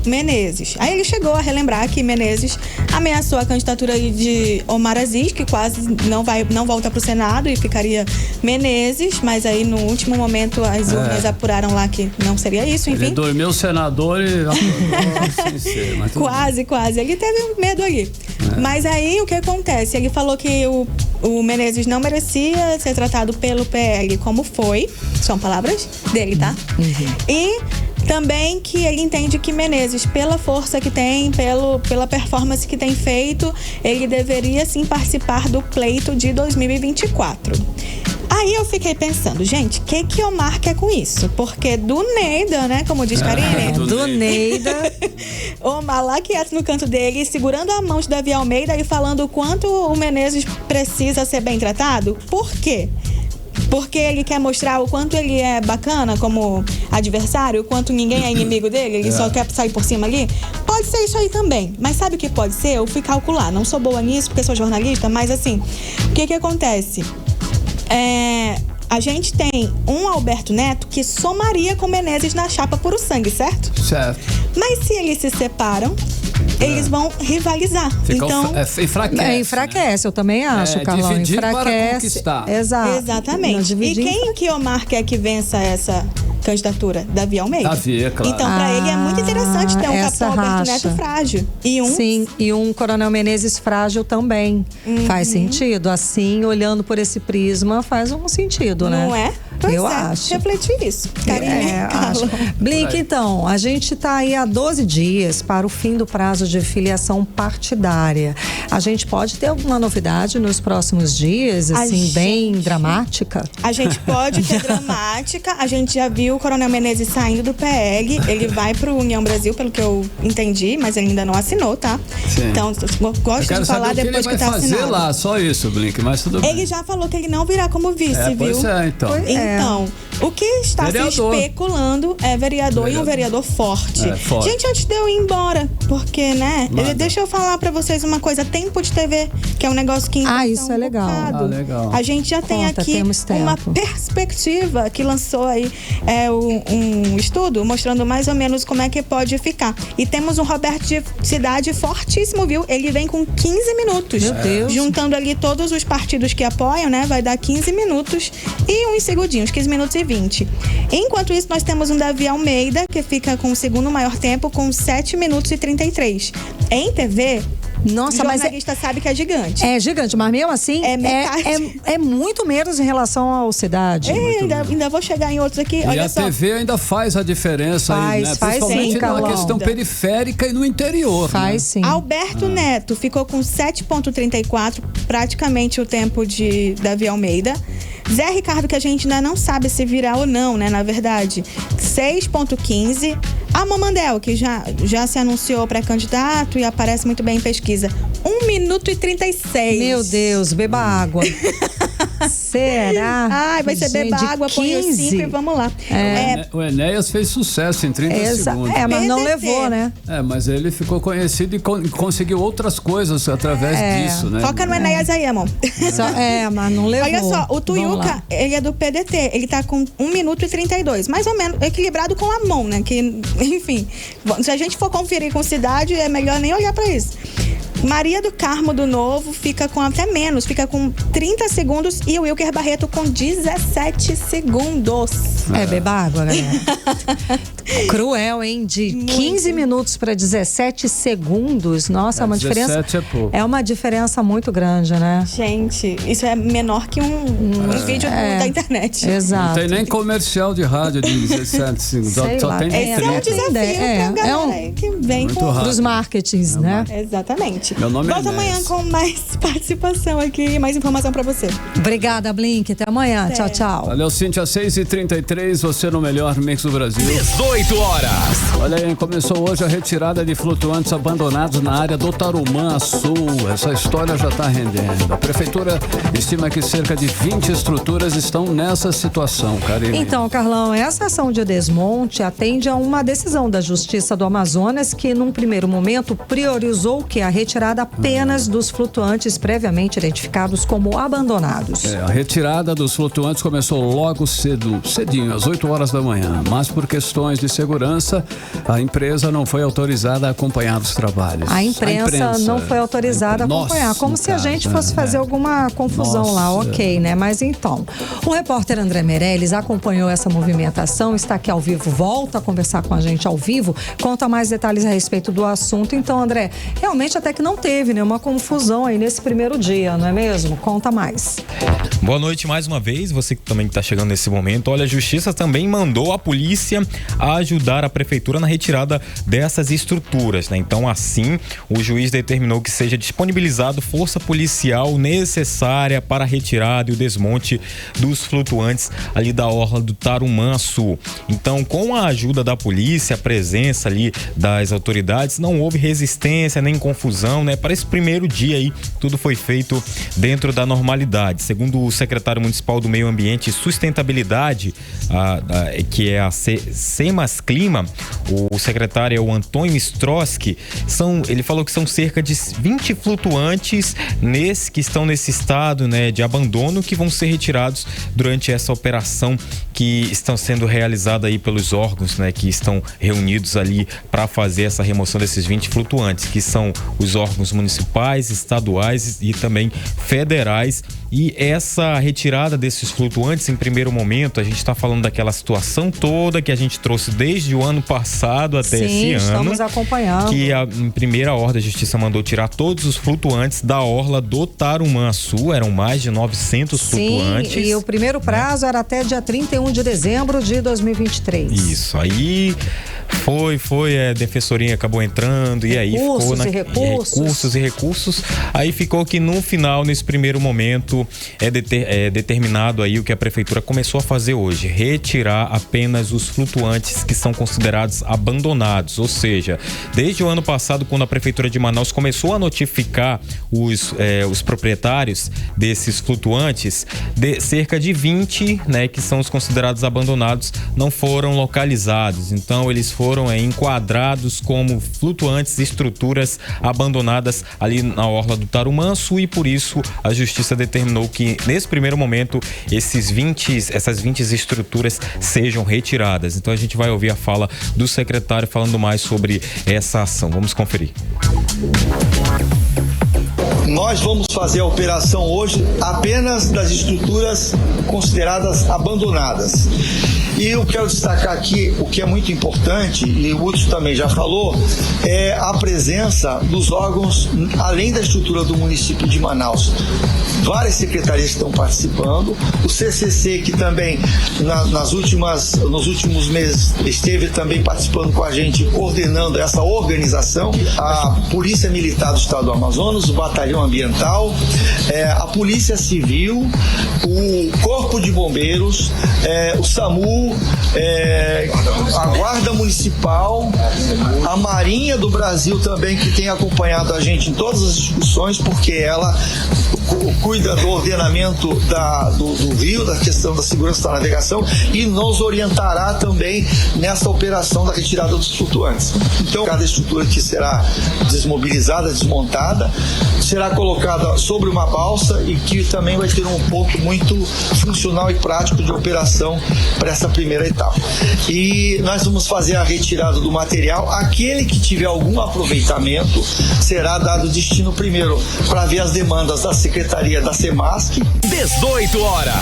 Menezes. Aí ele chegou a relembrar que Menezes ameaçou a candidatura de Omar Aziz, que quase não volta para o Senado e ficaria Menezes, mas aí no último momento as urnas apuraram lá que não seria isso, enfim. Ele dormiu o senador e sem ser, mas quase. Ele teve medo ali. Mas aí o que acontece? Ele falou que o Menezes não merecia ser tratado pelo PL como foi. São palavras dele, tá? E também que ele entende que Menezes, pela força que tem, pela performance que tem feito, ele deveria sim participar do pleito de 2024. Aí eu fiquei pensando, gente, o que Omar quer com isso? Porque do Neida, né, como diz Karine? Do Neida. Omar lá quieto no canto dele, segurando a mão de Davi Almeida e falando o quanto o Menezes precisa ser bem tratado. Por quê? porque ele quer mostrar o quanto ele é bacana como adversário, o quanto ninguém é inimigo dele, ele só quer sair por cima ali. Pode ser isso aí também, mas sabe o que pode ser? Eu fui calcular, não sou boa nisso porque sou jornalista, mas assim, o que acontece? A gente tem um Alberto Neto que somaria com Menezes na chapa Puro Sangue, certo? Certo. Mas se eles se separam, eles vão rivalizar. Então, enfraquece. Enfraquece, eu também acho, Carlão. Dividir para Enfraquece. conquistar. Exatamente. E quem que Omar quer que vença essa candidatura? Davi Almeida. Davi, é claro. Então, para ele é muito interessante ter um essa capitão Alberto racha. Neto frágil. Sim, e um Coronel Menezes frágil também. Faz sentido. Assim, olhando por esse prisma, faz um sentido, né? Não é? Pois eu é. acho. Refletir isso. Acho. Blink, então, a gente está aí há 12 dias para o fim do prazo de filiação partidária. A gente pode ter alguma novidade nos próximos dias, assim, bem dramática? A gente pode ter dramática. A gente já viu o Coronel Menezes saindo do PL. Ele vai para o União Brasil, pelo que eu entendi, mas ele ainda não assinou, tá? Sim. Então, gosto de falar depois que tá assinado. Ele vai fazer lá, só isso, Blink, mas tudo bem. Ele já falou que ele não virá como vice, viu? Pois é, então. Então, o que está se especulando é vereador e um vereador forte. Gente, antes de eu ir embora, porque, né? Deixa eu falar pra vocês uma coisa. Tempo de TV, que é um negócio que isso é legal. Legal. A gente já tem aqui uma perspectiva que lançou aí um estudo mostrando mais ou menos como é que pode ficar. E temos um Roberto de Cidade fortíssimo, viu? Ele vem com 15 minutos. Meu Deus. Juntando ali todos os partidos que apoiam, né? Vai dar 15 minutos e uns segundinhos, 15 minutos e 20. Enquanto isso, nós temos um Davi Almeida, que fica com o segundo maior tempo, com 7 minutos e 33. Em TV... Nossa, o jornalista sabe que é gigante. É gigante, mas mesmo assim é muito menos em relação ao Cidade. Ainda vou chegar em outros aqui. E olha a só. TV ainda faz a diferença aí, né? Principalmente sim, na questão periférica e no interior. Faz sim. Alberto Neto ficou com 7,34, praticamente o tempo de Davi Almeida. Zé Ricardo, que a gente ainda não sabe se virá ou não, né? Na verdade, 6,15. A Mamandel, que já se anunciou pré-candidato e aparece muito bem em pesquisa. 1 minuto e 36. Meu Deus, beba água. Será? Ai, vai ser beba água, põe os 5 e vamos lá. O Enéas fez sucesso em 30 segundos. Mas não levou, né? Mas ele ficou conhecido e conseguiu outras coisas através disso, né? Foca no Enéas aí, amor. Mas não levou. Olha só, o Tuiuca, ele é do PDT. Ele tá com 1 minuto e 32. Mais ou menos equilibrado com a mão, né? Que, enfim, se a gente for conferir com Cidade, é melhor nem olhar pra isso. Maria do Carmo do Novo fica com até menos, fica com 30 segundos e o Wilker Barreto com 17 segundos. Beba água, galera. Cruel, hein? De 15 minutos para 17 segundos. Nossa, é uma diferença. É uma diferença muito grande, né? Gente, isso é menor que um vídeo da internet. Exato. Não tem nem comercial de rádio de 17 segundos. Só tem esse é um desafio pra galera que vem com os marketings, né? Exatamente. Meu nome Volta amanhã com mais participação aqui e mais informação pra você. Obrigada, Blink. Até amanhã. Tchau, tchau. Valeu, Cíntia. 6h33, você no melhor mix do Brasil. 18 horas. Olha aí, começou hoje a retirada de flutuantes abandonados na área do Tarumã Sul. Essa história já está rendendo. A prefeitura estima que cerca de 20 estruturas estão nessa situação, Karine. Então, Carlão, essa ação de desmonte atende a uma decisão da Justiça do Amazonas que, num primeiro momento, priorizou que a retirada apenas dos flutuantes previamente identificados como abandonados. A retirada dos flutuantes começou logo cedinho, às 8 horas da manhã, mas por questões de segurança, a empresa não foi autorizada a acompanhar os trabalhos. A imprensa não foi autorizada a acompanhar, como se a gente fosse fazer alguma confusão lá, ok, né? Mas então, o repórter André Meirelles acompanhou essa movimentação, está aqui ao vivo, volta a conversar com a gente ao vivo, conta mais detalhes a respeito do assunto. Então, André, realmente até que não teve nenhuma confusão aí nesse primeiro dia, não é mesmo? Conta mais. Boa noite mais uma vez, você que também está chegando nesse momento. Olha, a Justiça também mandou a polícia, a ajudar a prefeitura na retirada dessas estruturas, né? Então, assim, o juiz determinou que seja disponibilizado força policial necessária para a retirada e o desmonte dos flutuantes ali da orla do Tarumã Sul. Então, com a ajuda da polícia, a presença ali das autoridades, não houve resistência nem confusão, né? Para esse primeiro dia aí, tudo foi feito dentro da normalidade. Segundo o secretário municipal do Meio Ambiente e Sustentabilidade, que é a Semas Clima, o secretário é o Antônio Stroski, ele falou que são cerca de 20 flutuantes que estão nesse estado, né, de abandono, que vão ser retirados durante essa operação que estão sendo realizada aí pelos órgãos, né, que estão reunidos ali para fazer essa remoção desses 20 flutuantes, que são os órgãos municipais, estaduais e também federais. E essa retirada desses flutuantes, em primeiro momento, a gente está falando daquela situação toda que a gente trouxe desde o ano passado até esse ano. Sim, estamos acompanhando. Que em primeira ordem a Justiça mandou tirar todos os flutuantes da orla do Tarumã Sul, eram mais de 900 flutuantes. Sim, e o primeiro prazo era até dia 31 de dezembro de 2023. Isso, aí a Defensoria acabou entrando e aí ficou recursos. Aí ficou que no final, nesse primeiro momento, é determinado aí o que a prefeitura começou a fazer hoje, retirar apenas os flutuantes que são considerados abandonados, ou seja, desde o ano passado, quando a prefeitura de Manaus começou a notificar os proprietários desses flutuantes, cerca de 20, né, que são os considerados abandonados, não foram localizados. Então eles foram enquadrados como flutuantes e estruturas abandonadas ali na orla do Tarumã Sul, e por isso a Justiça determinou que nesse primeiro momento essas 20 estruturas sejam retiradas. Então a gente vai ouvir a fala do secretário falando mais sobre essa ação. Vamos conferir. Nós vamos fazer a operação hoje apenas das estruturas consideradas abandonadas. E eu quero destacar aqui o que é muito importante, e o Hudson também já falou, é a presença dos órgãos, além da estrutura do município de Manaus. Várias secretarias estão participando, o CCC, que também nos últimos meses esteve também participando com a gente, coordenando essa organização, a Polícia Militar do Estado do Amazonas, o Batalhão Ambiental, a Polícia Civil, o Corpo de Bombeiros, o SAMU, a Guarda Municipal, a Marinha do Brasil também, que tem acompanhado a gente em todas as discussões, porque ela cuida do ordenamento do rio, da questão da segurança da navegação, e nos orientará também nessa operação da retirada dos flutuantes. Então, cada estrutura que será desmobilizada, desmontada, será colocada sobre uma balsa e que também vai ter um ponto muito funcional e prático de operação para essa primeira etapa. E nós vamos fazer a retirada do material. Aquele que tiver algum aproveitamento será dado destino primeiro para ver as demandas da Secretaria da Semasc. 18 horas.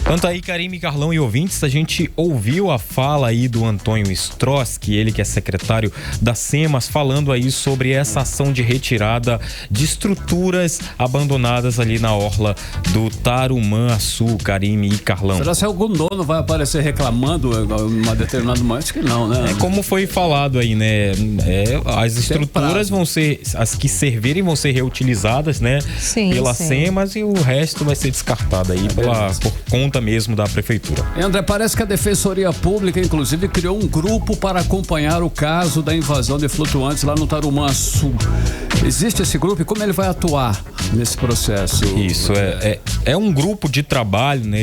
Tanto aí, Karime, Carlão e ouvintes, a gente ouviu a fala aí do Antônio Stroski, ele que é secretário da Semas, falando aí sobre essa ação de retirada de estruturas abandonadas ali na orla do Tarumã Sul, Karime e Carlão. Será que algum dono vai aparecer reclamando em uma determinada momento? Acho que não, né? Como foi falado aí, né? As estruturas vão ser, as que servirem vão ser reutilizadas, né? Sim, pela Semas, e o resto vai ser descartado aí por conta mesmo da prefeitura. André, parece que a Defensoria Pública, inclusive, criou um grupo para acompanhar o caso da invasão de flutuantes lá no Tarumã Sul. Existe esse grupo e como ele vai atuar nesse processo? Isso, é um grupo de trabalho, né?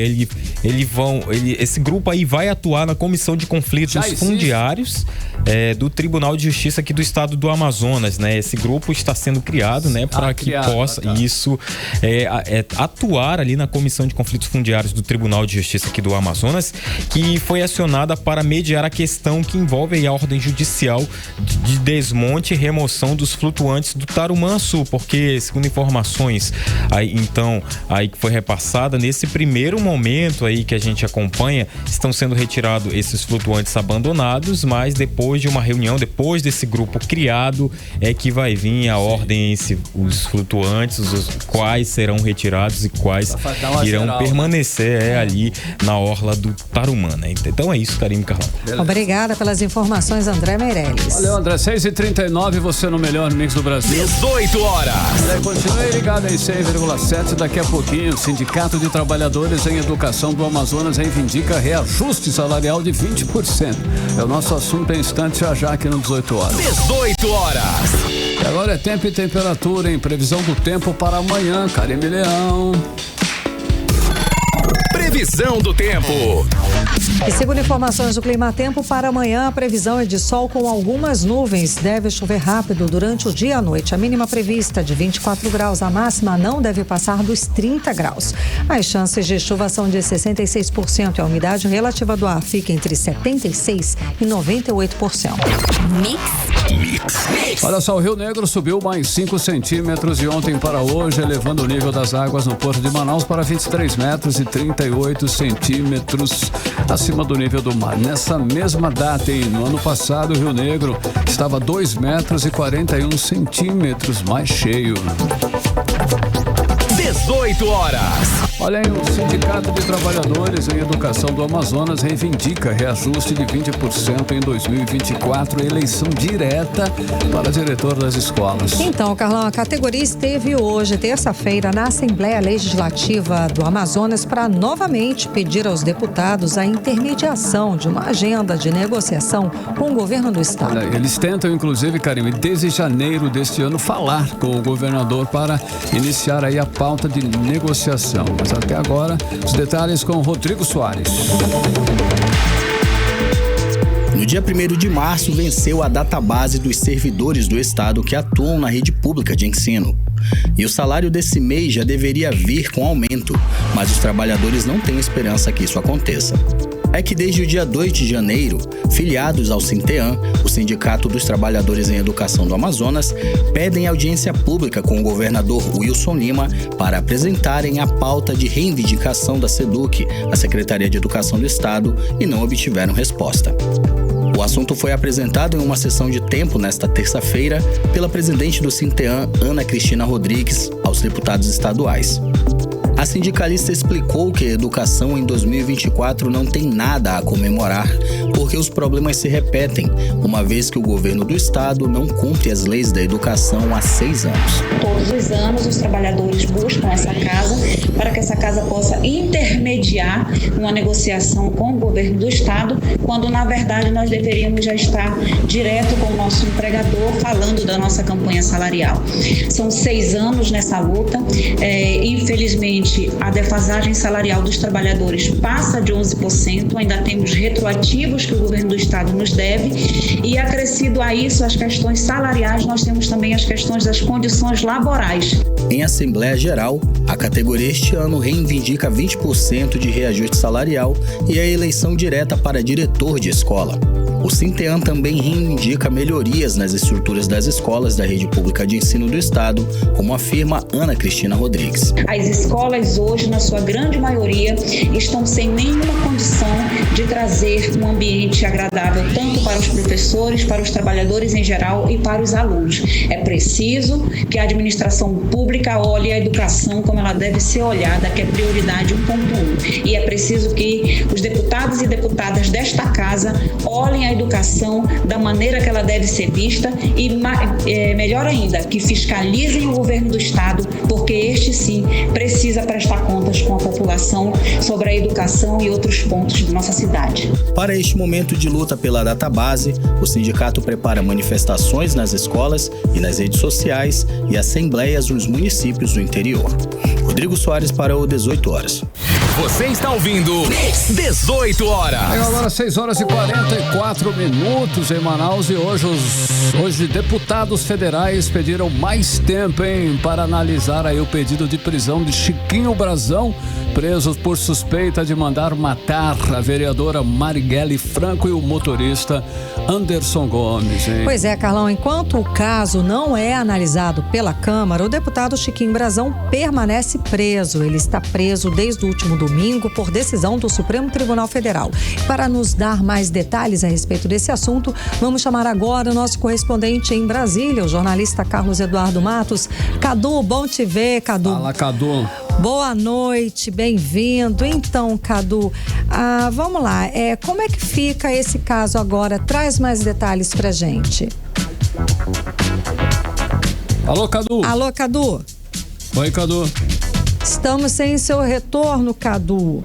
Esse grupo aí vai atuar na Comissão de Conflitos Fundiários do Tribunal de Justiça aqui do Estado do Amazonas, né? Esse grupo está sendo criado, né? Para que possa atuar ali na Comissão de Conflitos Fundiários do Tribunal de Justiça aqui do Amazonas, que foi acionada para mediar a questão que envolve aí a ordem judicial de desmonte e remoção dos flutuantes do Tarumã Sul, porque, segundo informações informações aí, então, aí que foi repassada, nesse primeiro momento aí que a gente acompanha, estão sendo retirados esses flutuantes abandonados, mas depois de uma reunião, depois desse grupo criado, é que vai vir a ordem, os flutuantes, quais serão retirados e quais irão permanecer ali na orla do Tarumã, né? Então é isso, Karime, Carlão. Obrigada pelas informações, André Meirelles. Valeu, André. 6h39, você no melhor mix do Brasil. 18 horas. Continue ligado em 100,7. Daqui a pouquinho, o Sindicato de Trabalhadores em Educação do Amazonas reivindica reajuste salarial de 20%. É o nosso assunto em instante, já aqui no 18 horas. 18 horas. E agora é tempo e temperatura, em previsão do tempo para amanhã. Karime Leão. Previsão do tempo. E segundo informações do Climatempo, para amanhã a previsão é de sol com algumas nuvens. Deve chover rápido durante o dia e a noite. A mínima prevista de 24 graus, a máxima não deve passar dos 30 graus. As chances de chuva são de 66% e a umidade relativa do ar fica entre 76% e 98%. Olha só, o Rio Negro subiu mais 5 centímetros de ontem para hoje, elevando o nível das águas no Porto de Manaus para 23 metros e 38 centímetros acima do nível do mar. Nessa mesma data, no ano passado, o Rio Negro estava 2 metros e 41 centímetros mais cheio. 18 horas. Olha aí, o Sindicato de Trabalhadores em Educação do Amazonas reivindica reajuste de 20% em 2024 e eleição direta para diretor das escolas. Então, Carlão, a categoria esteve hoje, terça-feira, na Assembleia Legislativa do Amazonas para novamente pedir aos deputados a intermediação de uma agenda de negociação com o governo do estado. Olha, eles tentam, inclusive, Karime, desde janeiro deste ano, falar com o governador para iniciar aí a pauta de negociação. Mas até agora, os detalhes com Rodrigo Soares. No dia 1º de março, venceu a database dos servidores do Estado que atuam na rede pública de ensino. E o salário desse mês já deveria vir com aumento, mas os trabalhadores não têm esperança que isso aconteça. É que desde o dia 2 de janeiro, filiados ao Sinteam, o Sindicato dos Trabalhadores em Educação do Amazonas, pedem audiência pública com o governador Wilson Lima para apresentarem a pauta de reivindicação da SEDUC, a Secretaria de Educação do Estado, e não obtiveram resposta. O assunto foi apresentado em uma sessão de tempo nesta terça-feira pela presidente do Sinteam, Ana Cristina Rodrigues, aos deputados estaduais. A sindicalista explicou que a educação em 2024 não tem nada a comemorar, porque os problemas se repetem, uma vez que o governo do estado não cumpre as leis da educação há 6 anos. Todos os anos os trabalhadores buscam essa casa para que essa casa possa intermediar uma negociação com o governo do estado, quando na verdade nós deveríamos já estar direto com o nosso empregador falando da nossa campanha salarial. São 6 anos nessa luta, infelizmente a defasagem salarial dos trabalhadores passa de 11%, ainda temos retroativos que o governo do estado nos deve, e acrescido a isso as questões salariais, nós temos também as questões das condições laborais. Em Assembleia Geral, a categoria este ano reivindica 20% de reajuste salarial e a eleição direta para diretor de escola. O Sinteam também reivindica melhorias nas estruturas das escolas da rede pública de ensino do estado, como afirma Ana Cristina Rodrigues. As escolas hoje, na sua grande maioria, estão sem nenhuma condição de trazer um ambiente agradável tanto para os professores, para os trabalhadores em geral e para os alunos. É preciso que a administração pública olhe a educação como ela deve ser olhada, que é prioridade 1.1. E é preciso que os deputados e deputadas desta casa olhem a educação da maneira que ela deve ser vista e, melhor ainda, que fiscalizem o governo do estado, porque este sim precisa prestar contas com a população sobre a educação e outros pontos de nossa cidade. Para este momento de luta pela database, o sindicato prepara manifestações nas escolas e nas redes sociais e assembleias nos municípios do interior. Rodrigo Soares para o 18 horas. Você está ouvindo 18 horas. Agora 6h44 em Manaus, e hoje deputados federais pediram mais tempo, para analisar aí o pedido de prisão de Chiquinho Brazão, preso por suspeita de mandar matar a vereadora Marighele Franco e o motorista Anderson Gomes. Pois é, Carlão, enquanto o caso não é analisado pela Câmara, o deputado Chiquinho Brazão permanece preso. Ele está preso desde o último domingo por decisão do Supremo Tribunal Federal. Para nos dar mais detalhes a respeito desse assunto, vamos chamar agora o nosso correspondente em Brasília, o jornalista Carlos Eduardo Matos. Cadu, bom te ver, Cadu. Fala, Cadu. Boa noite, bem-vindo. Então, Cadu, vamos lá. Como é que fica esse caso agora? Traz mais detalhes pra gente. Alô, Cadu. Alô, Cadu. Oi, Cadu. Estamos sem seu retorno, Cadu.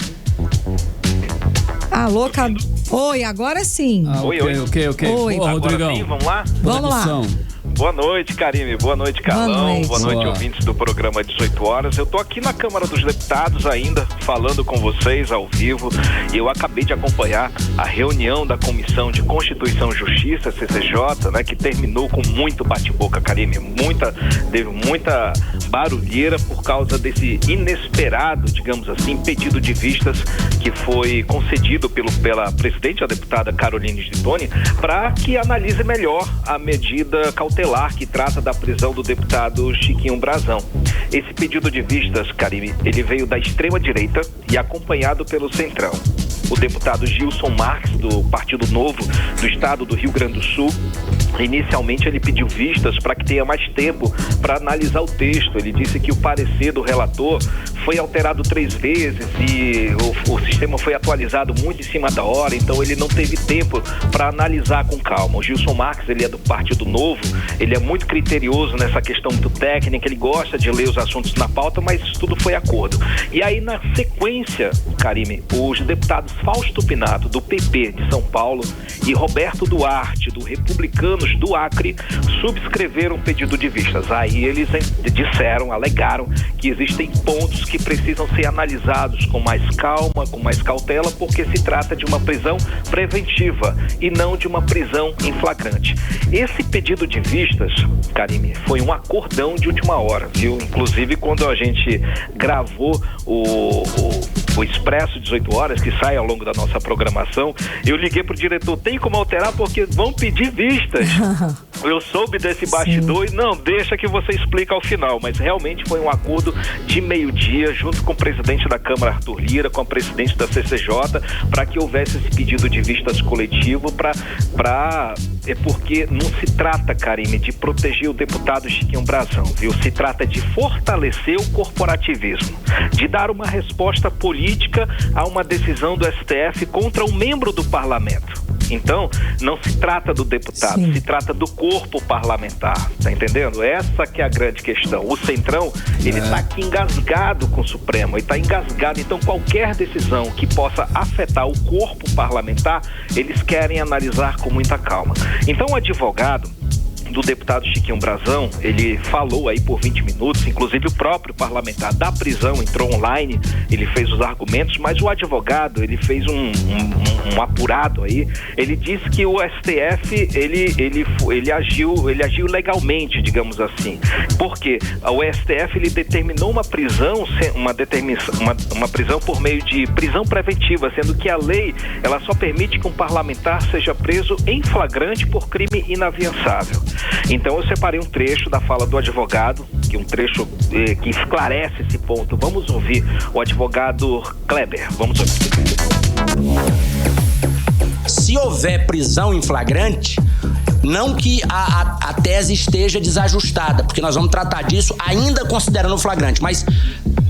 Alô, Cadu. Oi, agora sim. Oi. Oi, Rodrigão. Sim, vamos lá? Vamos lá. Boa noite, Karime. Boa noite, Carlão. Boa noite, ouvintes do programa 18 horas. Eu tô aqui na Câmara dos Deputados ainda, falando com vocês ao vivo, e eu acabei de acompanhar a reunião da Comissão de Constituição e Justiça, CCJ, né, que terminou com muito bate-boca, Karime. Teve muita barulheira por causa desse inesperado, digamos assim, pedido de vistas que foi concedido pela presidente, a deputada Caroline Gittoni, para que analise melhor a medida cautelar que trata da prisão do deputado Chiquinho Brazão. Esse pedido de vistas, Karime, ele veio da extrema-direita e acompanhado pelo Centrão. O deputado Gilson Marques, do Partido Novo do Estado do Rio Grande do Sul, inicialmente ele pediu vistas para que tenha mais tempo para analisar o texto. Ele disse que o parecer do relator foi alterado 3 vezes e o sistema foi atualizado muito em cima da hora, então ele não teve tempo para analisar com calma. O Gilson Marques, ele é do Partido Novo, ele é muito criterioso nessa questão muito técnica, ele gosta de ler os assuntos na pauta, mas isso tudo foi acordo. E aí, na sequência, Karime, os deputados Fausto Pinato, do PP de São Paulo, e Roberto Duarte, do Republicanos do Acre, subscreveram um pedido de vistas. Aí eles alegaram que existem pontos que precisam ser analisados com mais calma, com mais cautela, porque se trata de uma prisão preventiva e não de uma prisão em flagrante. Esse pedido de vistas, Karime, foi um acordão de última hora, viu? Inclusive, quando a gente gravou o Expresso 18 horas, que sai ao longo da nossa programação, eu liguei pro diretor, tem como alterar porque vão pedir vistas. Eu soube desse bastidor e não, deixa que você explica ao final, mas realmente foi um acordo de meio-dia, junto com o presidente da Câmara, Arthur Lira, com a presidente da CCJ, para que houvesse esse pedido de vistas coletivo, porque não se trata, Karime, de proteger o deputado Chiquinho Brazão, viu? Se trata de fortalecer o corporativismo, de dar uma resposta política a uma decisão do STF contra um membro do parlamento. Então, não se trata do deputado, sim, se trata do corpo parlamentar, tá entendendo? Essa que é a grande questão. O Centrão, ele tá aqui engasgado com o Supremo, ele tá engasgado, então qualquer decisão que possa afetar o corpo parlamentar, eles querem analisar com muita calma. Então, o advogado do deputado Chiquinho Brazão, ele falou aí por 20 minutos, inclusive o próprio parlamentar da prisão entrou online, ele fez os argumentos, mas o advogado, ele fez um apurado aí, ele disse que o STF, ele agiu legalmente, digamos assim, porque o STF, ele determinou uma prisão, uma prisão por meio de prisão preventiva, sendo que a lei, ela só permite que um parlamentar seja preso em flagrante por crime inafiançável. Então eu separei um trecho da fala do advogado, que é um trecho que esclarece esse ponto. Vamos ouvir o advogado Kleber. Vamos ouvir. Se houver prisão em flagrante, não que a tese esteja desajustada, porque nós vamos tratar disso ainda considerando o flagrante, mas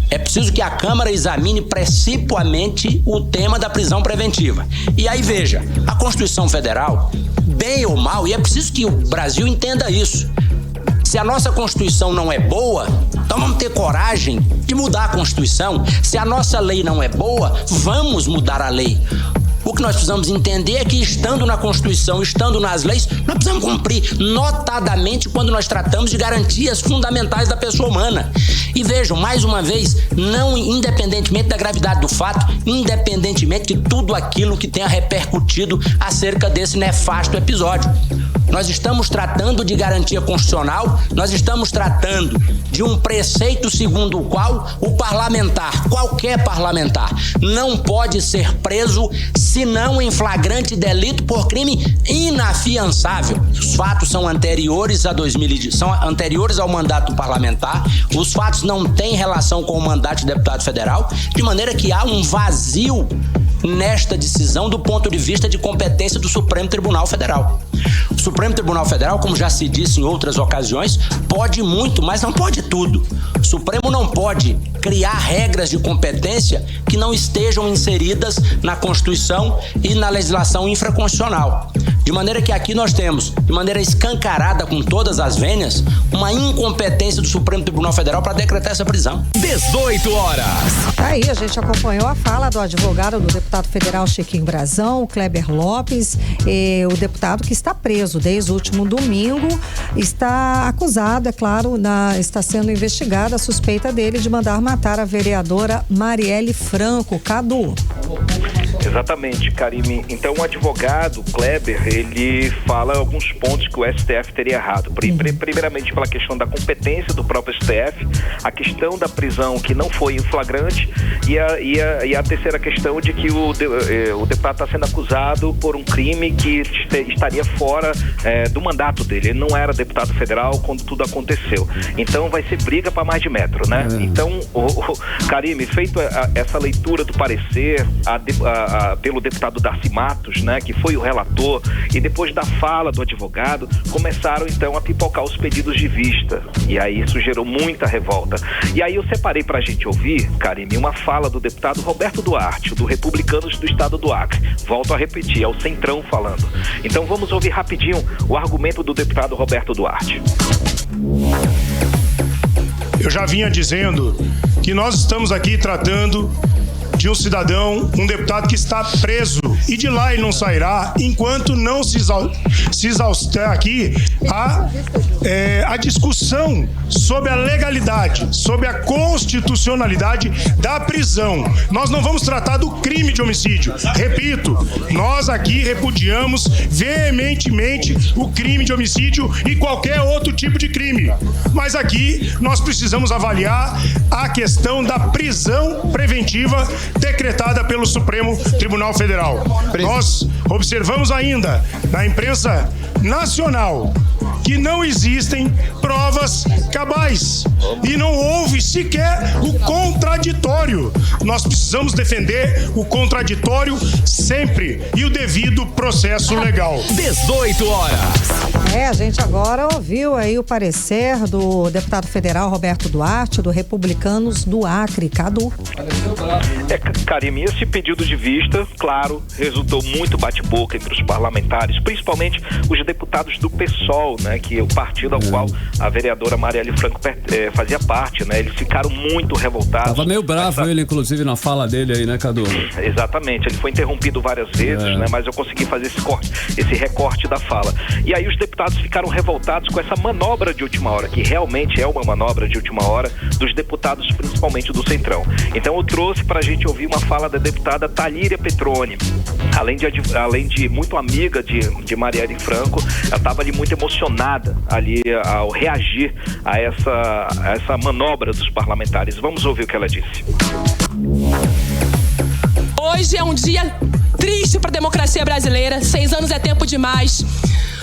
é preciso que a Câmara examine precipuamente o tema da prisão preventiva. E aí, veja, a Constituição Federal, bem ou mal, e é preciso que o Brasil entenda isso. Se a nossa Constituição não é boa, então vamos ter coragem de mudar a Constituição. Se a nossa lei não é boa, vamos mudar a lei. O que nós precisamos entender é que, estando na Constituição, estando nas leis, nós precisamos cumprir, notadamente quando nós tratamos de garantias fundamentais da pessoa humana. E vejam, mais uma vez, não independentemente da gravidade do fato, independentemente de tudo aquilo que tenha repercutido acerca desse nefasto episódio. Nós estamos tratando de garantia constitucional, nós estamos tratando de um preceito segundo o qual o parlamentar, qualquer parlamentar, não pode ser preso senão em flagrante delito por crime inafiançável. Os fatos são anteriores a são anteriores ao mandato parlamentar, os fatos não têm relação com o mandato de deputado federal, de maneira que há um vazio nesta decisão do ponto de vista de competência do Supremo Tribunal Federal. O Supremo Tribunal Federal, como já se disse em outras ocasiões, pode muito, mas não pode tudo. O Supremo não pode criar regras de competência que não estejam inseridas na Constituição e na legislação infraconstitucional. De maneira que aqui nós temos, de maneira escancarada com todas as vênias, uma incompetência do Supremo Tribunal Federal para decretar essa prisão. 18 horas. Aí a gente acompanhou a fala do advogado do deputado federal Chiquinho Brazão, Kleber Lopes, o deputado que está preso desde o último domingo, está acusado, é claro, está sendo investigada a suspeita dele de mandar matar a vereadora Marielle Franco. Cadu. Exatamente, Karime. Então, o advogado Kleber, ele fala alguns pontos que o STF teria errado. Primeiramente, pela questão da competência do próprio STF, a questão da prisão que não foi em flagrante e a terceira questão de que o deputado está sendo acusado por um crime que estaria fora do mandato dele. Ele não era deputado federal quando tudo aconteceu. Então, vai ser briga para mais de metro, né? Então, Karime, feito essa leitura do parecer pelo deputado Darcy Matos, né, que foi o relator, e depois da fala do advogado, começaram então a pipocar os pedidos de vista, e aí isso gerou muita revolta. E aí eu separei pra gente ouvir, Karime, uma fala do deputado Roberto Duarte, do Republicanos do Estado do Acre. Volto a repetir, é o Centrão falando. Então vamos ouvir rapidinho o argumento do deputado Roberto Duarte. Eu já vinha dizendo que nós estamos aqui tratando de um cidadão, um deputado que está preso, e de lá ele não sairá enquanto não se exaustar aqui a discussão sobre a legalidade, sobre a constitucionalidade da prisão. Nós não vamos tratar do crime de homicídio. Repito, nós aqui repudiamos veementemente o crime de homicídio e qualquer outro tipo de crime. Mas aqui nós precisamos avaliar a questão da prisão preventiva decretada pelo Supremo Tribunal Federal. Nós observamos ainda na imprensa nacional que não existem provas cabais e não houve sequer o contraditório. Nós precisamos defender o contraditório sempre e o devido processo legal. 18 horas. A gente agora ouviu aí o parecer do deputado federal Roberto Duarte, do Republicanos do Acre. Cadu. Karime, esse pedido de vista, claro, resultou muito bate-boca entre os parlamentares, principalmente os deputados do PSOL, né, que é o partido ao qual a vereadora Marielle Franco fazia parte, né? Eles ficaram muito revoltados. Tava meio bravo ele, inclusive, na fala dele aí, né, Cadu? Exatamente, ele foi interrompido várias vezes, né? Mas eu consegui fazer esse recorte da fala. E aí os deputados ficaram revoltados com essa manobra de última hora, que realmente é uma manobra de última hora dos deputados, principalmente do Centrão. Então eu trouxe pra gente ouvir uma fala da deputada Talíria Petroni. Além de muito amiga de Marielle Franco, ela estava ali muito emocionada ali ao reagir a essa manobra dos parlamentares. Vamos ouvir o que ela disse. Hoje é um dia triste para a democracia brasileira. 6 anos é tempo demais.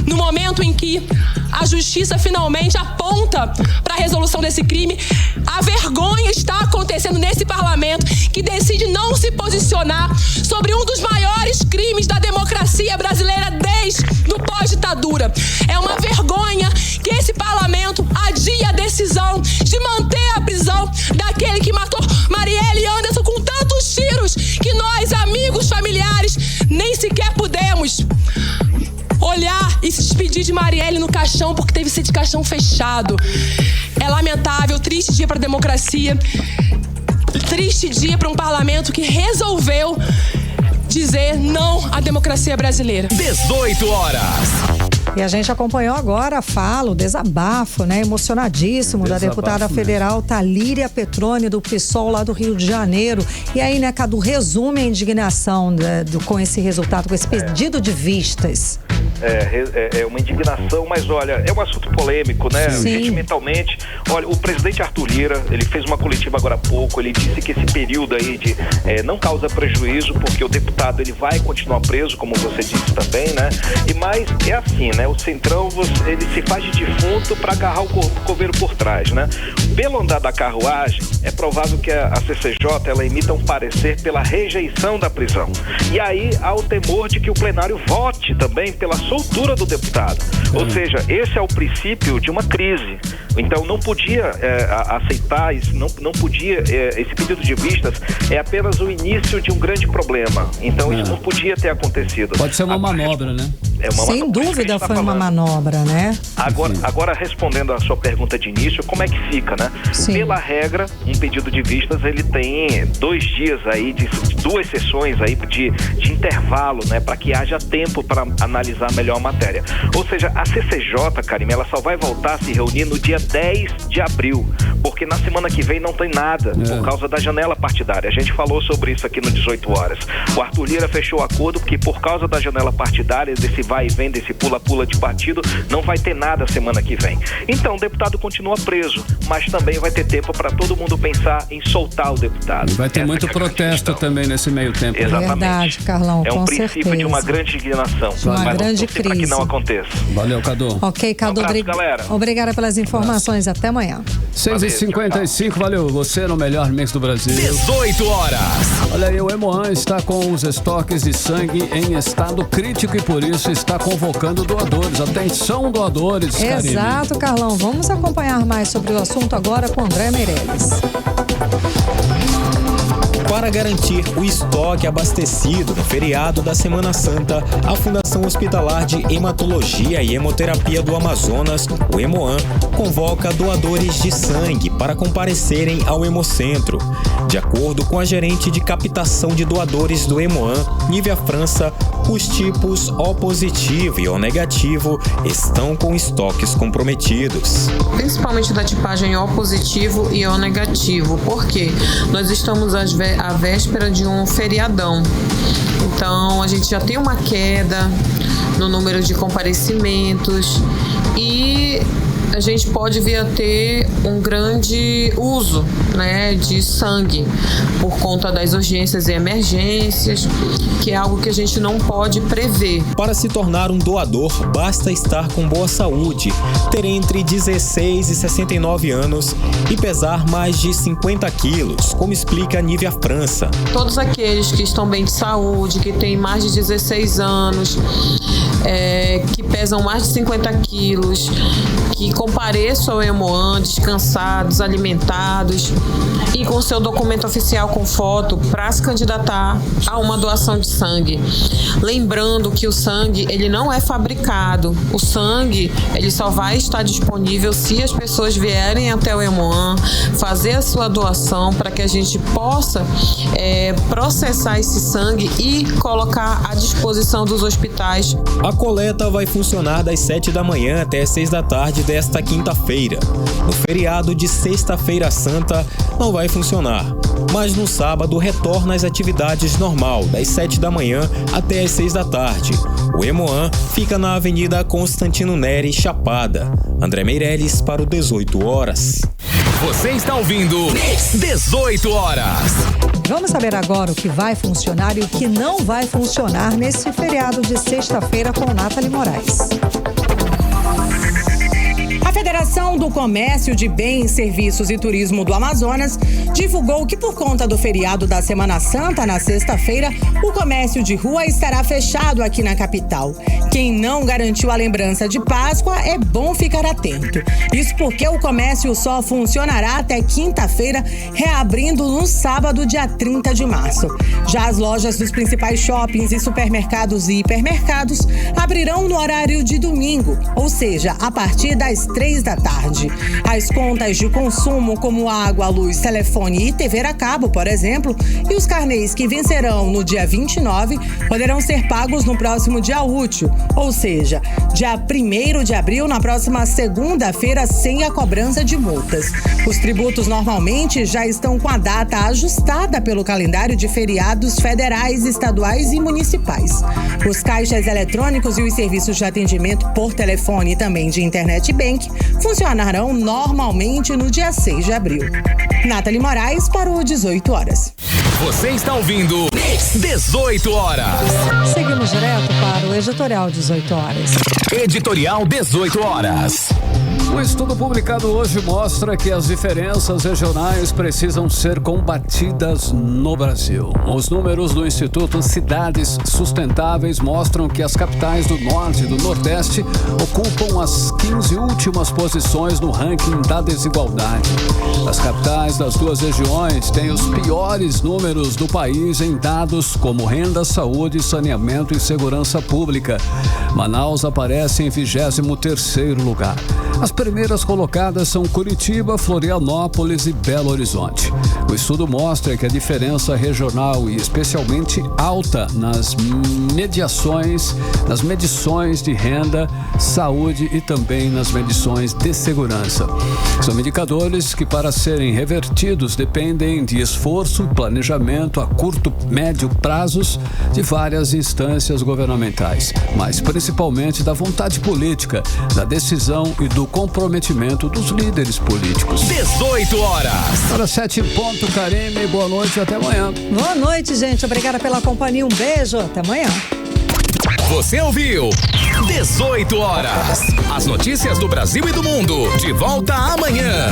No momento em que a justiça finalmente aponta para a resolução desse crime, a vergonha está acontecendo nesse parlamento que decide não se posicionar sobre um dos maiores crimes da democracia brasileira desde o pós-ditadura. É uma vergonha que esse parlamento adia a decisão de manter a prisão daquele que matou Marielle Anderson com tantos tiros que nós, amigos, familiares, nem sequer pudemos olhar e se despedir de Marielle no caixão, porque teve que ser de caixão fechado. É lamentável, triste dia para a democracia, triste dia para um parlamento que resolveu dizer não à democracia brasileira. 18 horas. E a gente acompanhou agora a fala, o desabafo, né, emocionadíssimo da deputada federal Talíria Petroni, do PSOL lá do Rio de Janeiro. E aí, né, Cadu, resume a indignação com esse resultado, com esse pedido de vistas. É uma indignação, mas olha, é um assunto polêmico, né? Sentimentalmente, olha, o presidente Arthur Lira, ele fez uma coletiva agora há pouco, ele disse que esse período aí de não causa prejuízo, porque o deputado ele vai continuar preso, como você disse também, né? Mas é assim, né? O Centrão, ele se faz de defunto para agarrar o coveiro por trás, né? Pelo andar da carruagem, é provável que a CCJ, ela emita um parecer pela rejeição da prisão. E aí há o temor de que o plenário vote também pela soltura do deputado. Ou seja, esse é o princípio de uma crise. Então não podia aceitar isso, não podia, esse pedido de vistas é apenas o início de um grande problema. Então isso não podia ter acontecido. Pode ser uma manobra, né? Sem dúvida foi uma manobra, né? Agora, respondendo a sua pergunta de início, como é que fica, né? Sim. Pela regra, um pedido de vistas, ele tem 2 dias aí, de 2 sessões aí de intervalo, né? Para que haja tempo para analisar melhor a matéria. Ou seja, a CCJ, Karime, ela só vai voltar a se reunir no dia 10 de abril, porque na semana que vem não tem nada, por causa da janela partidária. A gente falou sobre isso aqui no 18 horas. O Arthur Lira fechou o acordo porque por causa da janela partidária, desse vai e vem, desse pula-pula de partido, não vai ter nada semana que vem. Então o deputado continua preso, mas também vai ter tempo para todo mundo pensar em soltar o deputado. E vai ter muito protesto também nesse meio tempo. Exatamente. Verdade, Carlão, é um com princípio certeza. de uma grande indignação. Uma grande crise. Para que não aconteça. Valeu, Cadu. Ok, Cadu, galera. Obrigada pelas informações. Até amanhã. 6h55, valeu. Você no melhor mix do Brasil. 18 horas. Olha aí, o Hemoan está com os estoques de sangue em estado crítico e por isso está convocando doadores. Atenção, doadores, Karine. Exato, Carlão. Vamos acompanhar mais sobre o assunto agora com André Meirelles. Para garantir o estoque abastecido no feriado da Semana Santa, a Fundação Hospitalar de Hematologia e Hemoterapia do Amazonas, o Hemoan, convoca doadores de sangue para comparecerem ao Hemocentro. De acordo com a gerente de captação de doadores do Hemoan, Nívia França, os tipos O positivo e O negativo estão com estoques comprometidos. Principalmente da tipagem O positivo e O negativo, porque nós estamos à véspera de um feriadão. Então, a gente já tem uma queda no número de comparecimentos e a gente pode vir a ter um grande uso, né, de sangue por conta das urgências e emergências, que é algo que a gente não pode prever. Para se tornar um doador, basta estar com boa saúde, ter entre 16 e 69 anos e pesar mais de 50 quilos, como explica a Nívia França. Todos aqueles que estão bem de saúde, que têm mais de 16 anos, que pesam mais de 50 quilos, que compareçam ao Hemoan descansados, alimentados e com seu documento oficial com foto para se candidatar a uma doação de sangue. Lembrando que o sangue, ele não é fabricado. O sangue, ele só vai estar disponível se as pessoas vierem até o Hemoan, fazer a sua doação para que a gente possa processar esse sangue e colocar à disposição dos hospitais. A coleta vai funcionar das 7 da manhã até as 6 da tarde desta quinta-feira. No feriado de Sexta-feira Santa não vai funcionar, mas no sábado retorna às atividades normal, das 7 da manhã até as 6 da tarde. O Hemoan fica na Avenida Constantino Neri, Chapada. André Meirelles para o 18 horas. Você está ouvindo 18 horas. Vamos saber agora o que vai funcionar e o que não vai funcionar nesse feriado de sexta-feira com Nathalie Moraes. A Federação do Comércio de Bens, Serviços e Turismo do Amazonas divulgou que por conta do feriado da Semana Santa, na sexta-feira, o comércio de rua estará fechado aqui na capital. Quem não garantiu a lembrança de Páscoa, é bom ficar atento. Isso porque o comércio só funcionará até quinta-feira, reabrindo no sábado, dia 30 de março. Já as lojas dos principais shoppings e supermercados e hipermercados abrirão no horário de domingo, ou seja, a partir das 3 6 da tarde. As contas de consumo como água, luz, telefone e TV a cabo, por exemplo, e os carnês que vencerão no dia 29 poderão ser pagos no próximo dia útil, ou seja, dia 1º de abril, na próxima segunda-feira, sem a cobrança de multas. Os tributos normalmente já estão com a data ajustada pelo calendário de feriados federais, estaduais e municipais. Os caixas eletrônicos e os serviços de atendimento por telefone e também de internet bank funcionarão normalmente no dia 6 de abril. Nathalie Moraes para o 18 horas. Você está ouvindo 18 horas. Seguimos direto para o editorial 18 horas. Editorial 18 horas. Um estudo publicado hoje mostra que as diferenças regionais precisam ser combatidas no Brasil. Os números do Instituto Cidades Sustentáveis mostram que as capitais do Norte e do Nordeste ocupam as 15 últimas posições no ranking da desigualdade. As capitais das duas regiões têm os piores números do país em dados como renda, saúde, saneamento e segurança pública. Manaus aparece em 23º lugar. As primeiras colocadas são Curitiba, Florianópolis e Belo Horizonte. O estudo mostra que a diferença regional e especialmente alta nas medições de renda, saúde e também nas medições de segurança. São indicadores que, para serem revertidos, dependem de esforço e planejamento a curto, médio prazos de várias instâncias governamentais, mas principalmente da vontade política, da decisão e do comprometimento dos líderes políticos. 18 horas. Para 7 ponto, Karime, boa noite, até amanhã. Boa noite, gente. Obrigada pela companhia. Um beijo, até amanhã. Você ouviu 18 horas. As notícias do Brasil e do mundo. De volta amanhã.